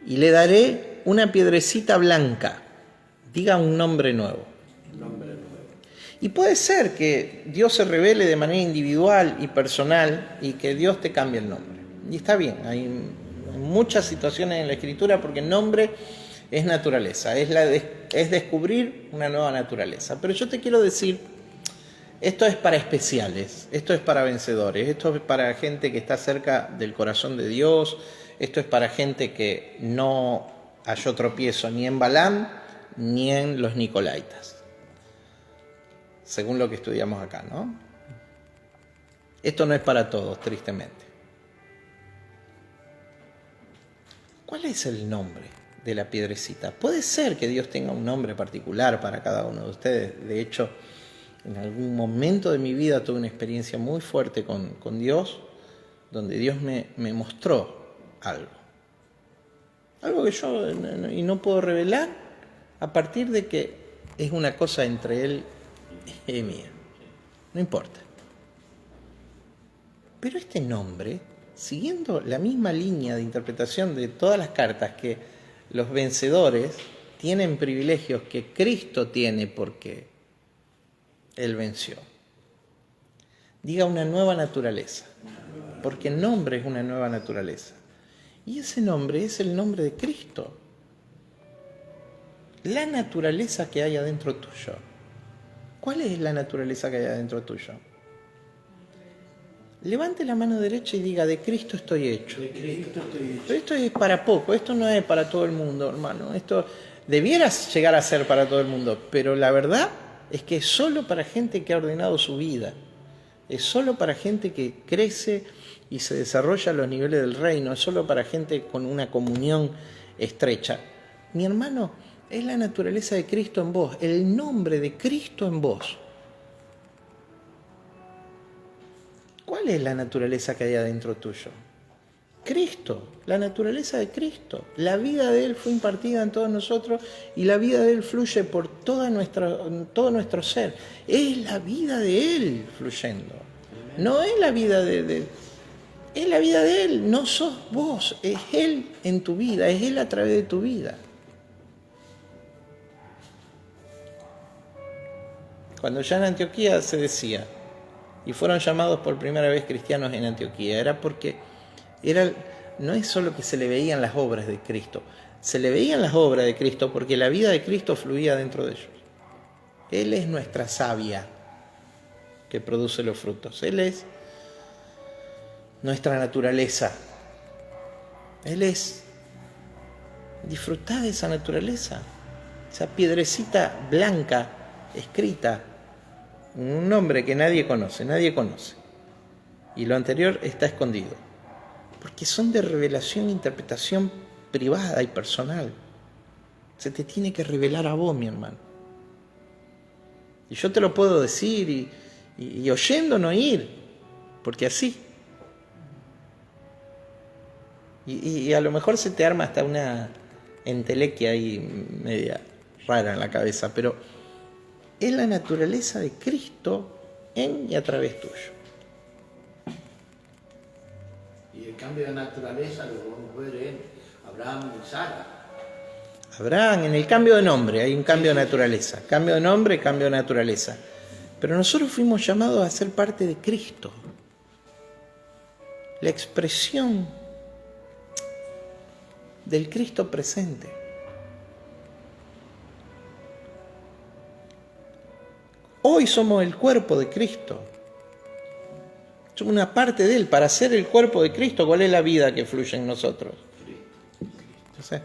Speaker 1: Y le daré una piedrecita blanca. Diga un nombre nuevo. Y puede ser que Dios se revele de manera individual y personal y que Dios te cambie el nombre. Y está bien, hay muchas situaciones en la Escritura porque el nombre es naturaleza, es descubrir una nueva naturaleza. Pero yo te quiero decir, esto es para especiales, esto es para vencedores, esto es para gente que está cerca del corazón de Dios, esto es para gente que no halló tropiezo ni en Balaam ni en los Nicolaitas, según lo que estudiamos acá, ¿no? Esto no es para todos, tristemente. ¿cuál es el nombre de la piedrecita? Puede ser que Dios tenga un nombre particular para cada uno de ustedes. De hecho, en algún momento de mi vida tuve una experiencia muy fuerte con Dios, donde Dios me mostró algo. Algo que yo no puedo revelar a partir de que es una cosa entre Él y mía. No importa. Pero este nombre, siguiendo la misma línea de interpretación de todas las cartas, que los vencedores tienen privilegios que Cristo tiene porque Él venció. Diga una nueva naturaleza, porque el nombre es una nueva naturaleza. Y ese nombre es el nombre de Cristo. La naturaleza que hay adentro tuyo. ¿Cuál es la naturaleza que hay adentro tuyo? Levante la mano derecha y diga, de Cristo estoy hecho.
Speaker 3: De Cristo estoy hecho.
Speaker 1: Pero esto es para poco, esto no es para todo el mundo, hermano. Esto debiera llegar a ser para todo el mundo, pero la verdad es que es solo para gente que ha ordenado su vida. Es solo para gente que crece y se desarrolla a los niveles del reino. Es solo para gente con una comunión estrecha. Mi hermano, es la naturaleza de Cristo en vos, el nombre de Cristo en vos. ¿Cuál es la naturaleza que hay adentro tuyo? Cristo, la naturaleza de Cristo. La vida de Él fue impartida en todos nosotros y la vida de Él fluye por todo nuestro ser. Es la vida de Él fluyendo. No es la vida es la vida de Él. No sos vos, es Él en tu vida, es Él a través de tu vida. Cuando ya en Antioquía se decía, y fueron llamados por primera vez cristianos en Antioquía, era porque no es solo que se le veían las obras de Cristo, se le veían las obras de Cristo porque la vida de Cristo fluía dentro de ellos. Él es nuestra savia que produce los frutos. Él es nuestra naturaleza. Él es... Disfrutá de esa naturaleza, esa piedrecita blanca escrita, un nombre que nadie conoce. Y lo anterior está escondido. Porque son de revelación e interpretación privada y personal. Se te tiene que revelar a vos, mi hermano. Y yo te lo puedo decir y oyendo no ir, porque así. Y a lo mejor se te arma hasta una entelequia ahí media rara en la cabeza, pero es la naturaleza de Cristo en y a través tuyo.
Speaker 2: Y el cambio de naturaleza lo podemos ver en Abraham y Sara.
Speaker 1: Abraham, en el cambio de nombre hay un cambio de naturaleza. Cambio de nombre, cambio de naturaleza. Pero nosotros fuimos llamados a ser parte de Cristo. La expresión del Cristo presente. Hoy somos el cuerpo de Cristo. Somos una parte de Él. Para ser el cuerpo de Cristo, ¿cuál es la vida que fluye en nosotros? Entonces,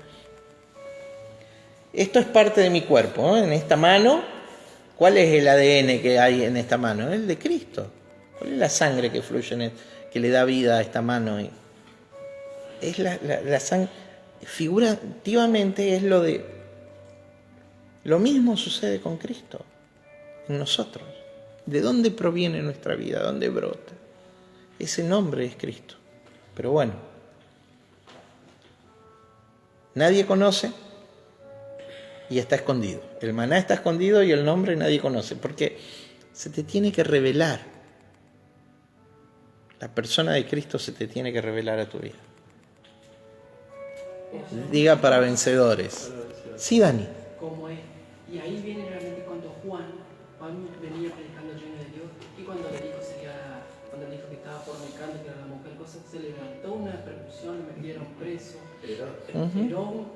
Speaker 1: esto es parte de mi cuerpo, ¿no? En esta mano, ¿cuál es el ADN que hay en esta mano? El de Cristo. ¿Cuál es la sangre que fluye, que le da vida a esta mano? Es la sangre. Figurativamente es lo mismo sucede con Cristo en nosotros. ¿De dónde proviene nuestra vida? ¿De dónde brota? Ese nombre es Cristo. Pero bueno, nadie conoce y está escondido. El maná está escondido y el nombre nadie conoce, porque se te tiene que revelar. La persona de Cristo se te tiene que revelar a tu vida. Diga para vencedores. Sí, Dani.
Speaker 5: Como es. Y ahí viene realmente cuando Juan venía predicando el reino de Dios, y cuando le dijo que estaba fornicando, que era la mujer, cosas, se levantó una percusión, le metieron preso, Herón,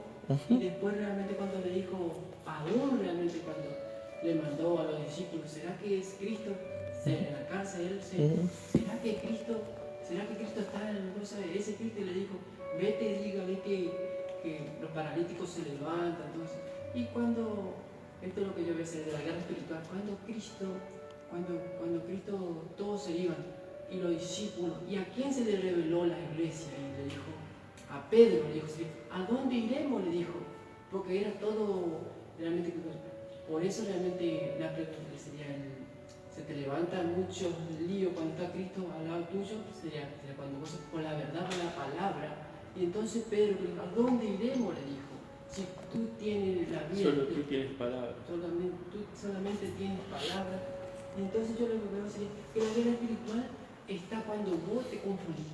Speaker 5: y después realmente cuando le dijo, aún realmente cuando le mandó a los discípulos, ¿será que es Cristo? En la cárcel, ¿será que Cristo está en la cosa de ese Cristo? Y le dijo, vete, dígale que los paralíticos se levantan. Entonces, y cuando, esto es lo que yo veo de la guerra espiritual, cuando Cristo todos se iban, y los discípulos, ¿y a quién se le reveló la iglesia? Y le dijo, a Pedro, le dijo, ¿a dónde iremos? Le dijo, porque era todo realmente, por eso realmente la pregunta sería, se te levanta mucho lío cuando está Cristo al lado tuyo, sería cuando vos con la verdad, con la palabra. Y entonces Pedro le dijo, ¿a dónde iremos? Le dijo, si tú tienes la vida.
Speaker 3: Solo tú tienes palabra.
Speaker 5: Tú solamente tienes palabra. Y entonces yo lo que veo sería que la guerra espiritual está cuando vos te confundís,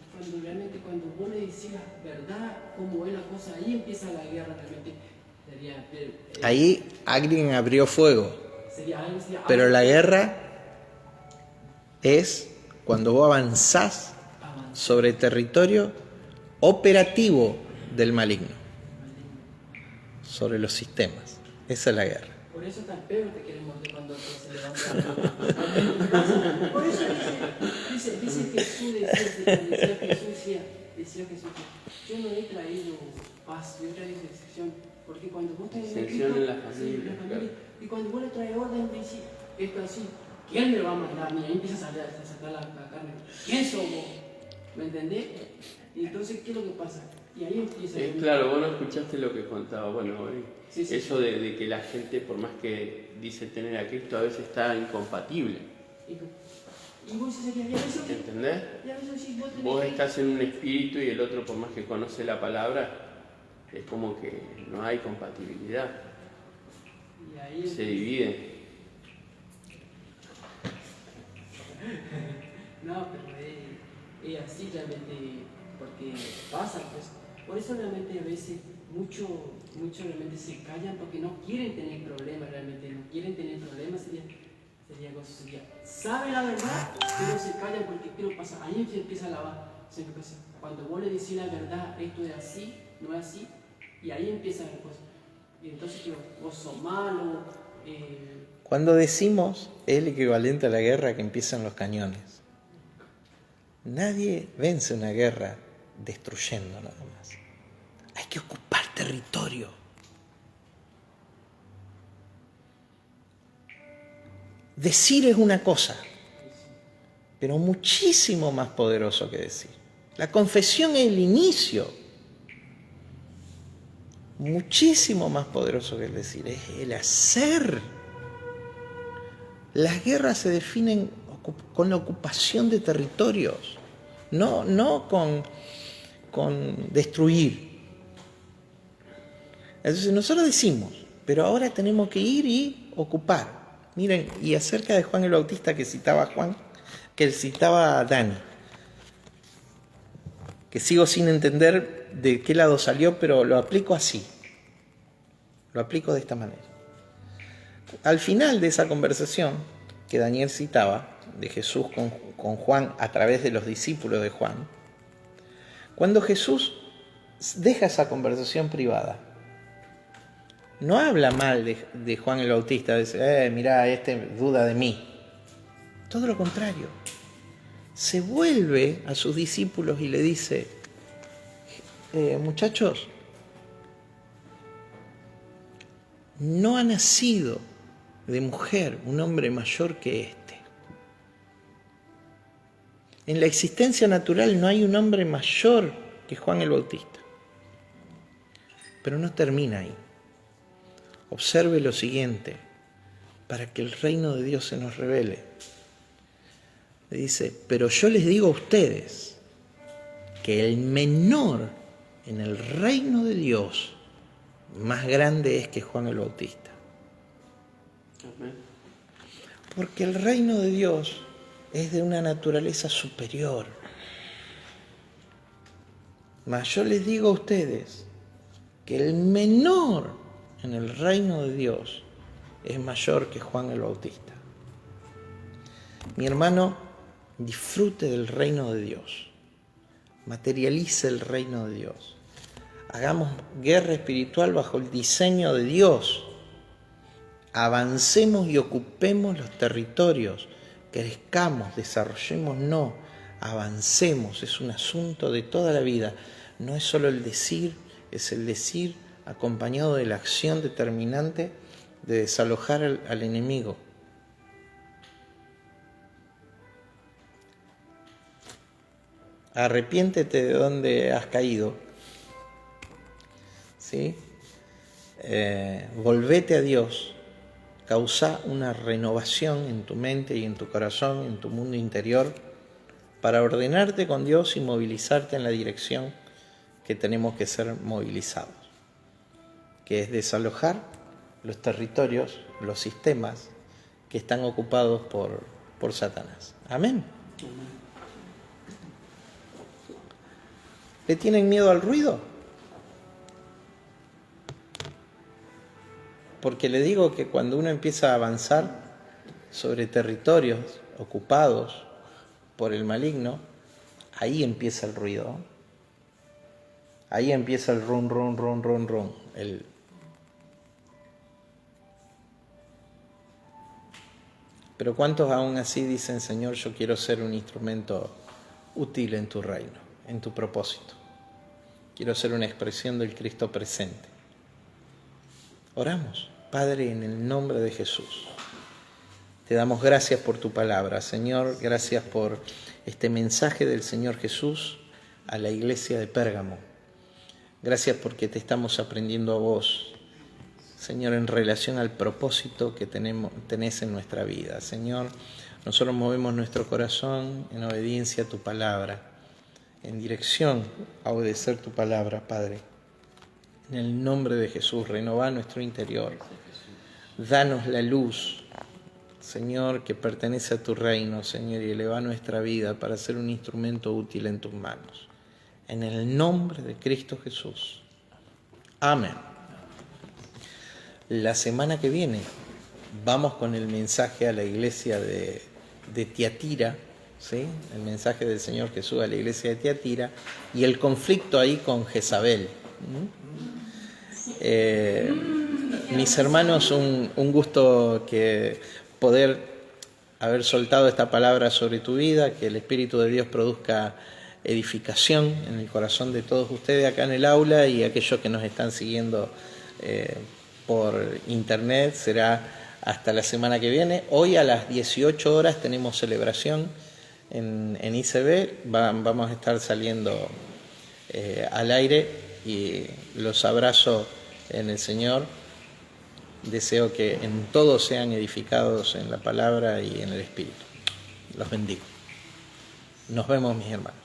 Speaker 5: cuando vos le decís la verdad, cómo es la cosa, ahí empieza la guerra realmente.
Speaker 1: Ahí alguien abrió fuego.
Speaker 5: Sería
Speaker 1: pero la guerra es cuando vos avanzás sobre territorio operativo del maligno, sobre los sistemas. Esa es la guerra.
Speaker 5: Por eso tan peor te queremos de cuando se levanta. Por eso dice Jesús, decía Jesús, yo no he traído paz, yo he traído decepción. Porque cuando vos tenés
Speaker 3: excepción en la familia, claro.
Speaker 5: Y cuando vos le traes orden, dice, esto así, ¿quién me va a mandar? Y ahí empieza a sacar la carne. ¿Quién somos? ¿Me entendés? Y entonces, ¿qué es lo que pasa? Y ahí empieza.
Speaker 3: Claro, vos no escuchaste lo que contaba. Bueno,
Speaker 5: sí.
Speaker 3: Eso de que la gente, por más que dice tener a Cristo, a veces está incompatible.
Speaker 5: Y vos dices,
Speaker 3: ¿entendés? Vos estás en un espíritu y el otro, por más que conoce la palabra, es como que no hay compatibilidad.
Speaker 5: Y ahí
Speaker 3: se divide.
Speaker 5: No, pero es así realmente, porque pasa, pues. Por eso realmente a veces mucho realmente se callan porque no quieren tener problemas realmente, no quieren tener problemas, sería sabe la verdad, pero se callan porque ¿qué lo pasa? Ahí empieza la va. Cuando vos le decís la verdad, esto es así, no es así, y ahí empieza la cosa. Y entonces vos sos malo.
Speaker 1: Cuando decimos es el equivalente a la guerra que empiezan los cañones. Nadie vence una guerra destruyendo nada más. Hay que ocupar territorio. Decir es una cosa, pero muchísimo más poderoso que decir. La confesión es el inicio. Muchísimo más poderoso que el decir, es el hacer. Las guerras se definen con la ocupación de territorios, no con destruir. Entonces nosotros decimos, pero ahora tenemos que ir y ocupar. Miren, y acerca de Juan el Bautista que citaba Dani, que sigo sin entender de qué lado salió, pero lo aplico así. Lo aplico de esta manera. Al final de esa conversación que Daniel citaba, de Jesús con Juan a través de los discípulos de Juan, cuando Jesús deja esa conversación privada, no habla mal de Juan el Bautista, dice, mirá, duda de mí. Todo lo contrario. Se vuelve a sus discípulos y le dice, muchachos, no ha nacido de mujer un hombre mayor que este. En la existencia natural no hay un hombre mayor que Juan el Bautista. Pero no termina ahí. Observe lo siguiente, para que el reino de Dios se nos revele. Le dice, pero yo les digo a ustedes que el menor en el reino de Dios más grande es que Juan el Bautista.
Speaker 3: Amén.
Speaker 1: Porque el reino de Dios es de una naturaleza superior. Mas yo les digo a ustedes que el menor en el reino de Dios es mayor que Juan el Bautista. Mi hermano, disfrute del reino de Dios. Materialice el reino de Dios. Hagamos guerra espiritual bajo el diseño de Dios. Avancemos y ocupemos los territorios. Crezcamos, desarrollémonos, avancemos. Es un asunto de toda la vida. No es solo el decir, es el decir acompañado de la acción determinante de desalojar al enemigo. Arrepiéntete de donde has caído ¿sí? Volvete a Dios, causa una renovación en tu mente y en tu corazón, en tu mundo interior, para ordenarte con Dios y movilizarte en la dirección que tenemos que ser movilizados, que es desalojar los territorios, los sistemas que están ocupados por Satanás. Amén. ¿Le tienen miedo al ruido? Porque le digo que cuando uno empieza a avanzar sobre territorios ocupados por el maligno, ahí empieza el ruido. Ahí empieza el rum, rum, rum, rum, rum. Pero ¿cuántos aún así dicen, Señor, yo quiero ser un instrumento útil en tu reino, en tu propósito? Quiero ser una expresión del Cristo presente. Oramos. Padre, en el nombre de Jesús, te damos gracias por tu palabra. Señor, gracias por este mensaje del Señor Jesús a la iglesia de Pérgamo. Gracias porque te estamos aprendiendo a vos, Señor, en relación al propósito que tenés en nuestra vida. Señor, nosotros movemos nuestro corazón en obediencia a tu palabra, en dirección a obedecer tu palabra, Padre. En el nombre de Jesús, renová nuestro interior. Danos la luz, Señor, que pertenece a tu reino, Señor, y eleva nuestra vida para ser un instrumento útil en tus manos. En el nombre de Cristo Jesús. Amén. La semana que viene vamos con el mensaje a la iglesia de Tiatira, ¿sí? El mensaje del Señor Jesús a la iglesia de Tiatira y el conflicto ahí con Jezabel. Mis hermanos, un gusto que poder haber soltado esta palabra sobre tu vida, que el Espíritu de Dios produzca edificación en el corazón de todos ustedes acá en el aula y aquellos que nos están siguiendo por internet. Será hasta la semana que viene. Hoy a las 18 horas tenemos celebración en ICB. Vamos a estar saliendo al aire y los abrazo en el Señor. Deseo que en todos sean edificados en la palabra y en el Espíritu. Los bendigo. Nos vemos, mis hermanos.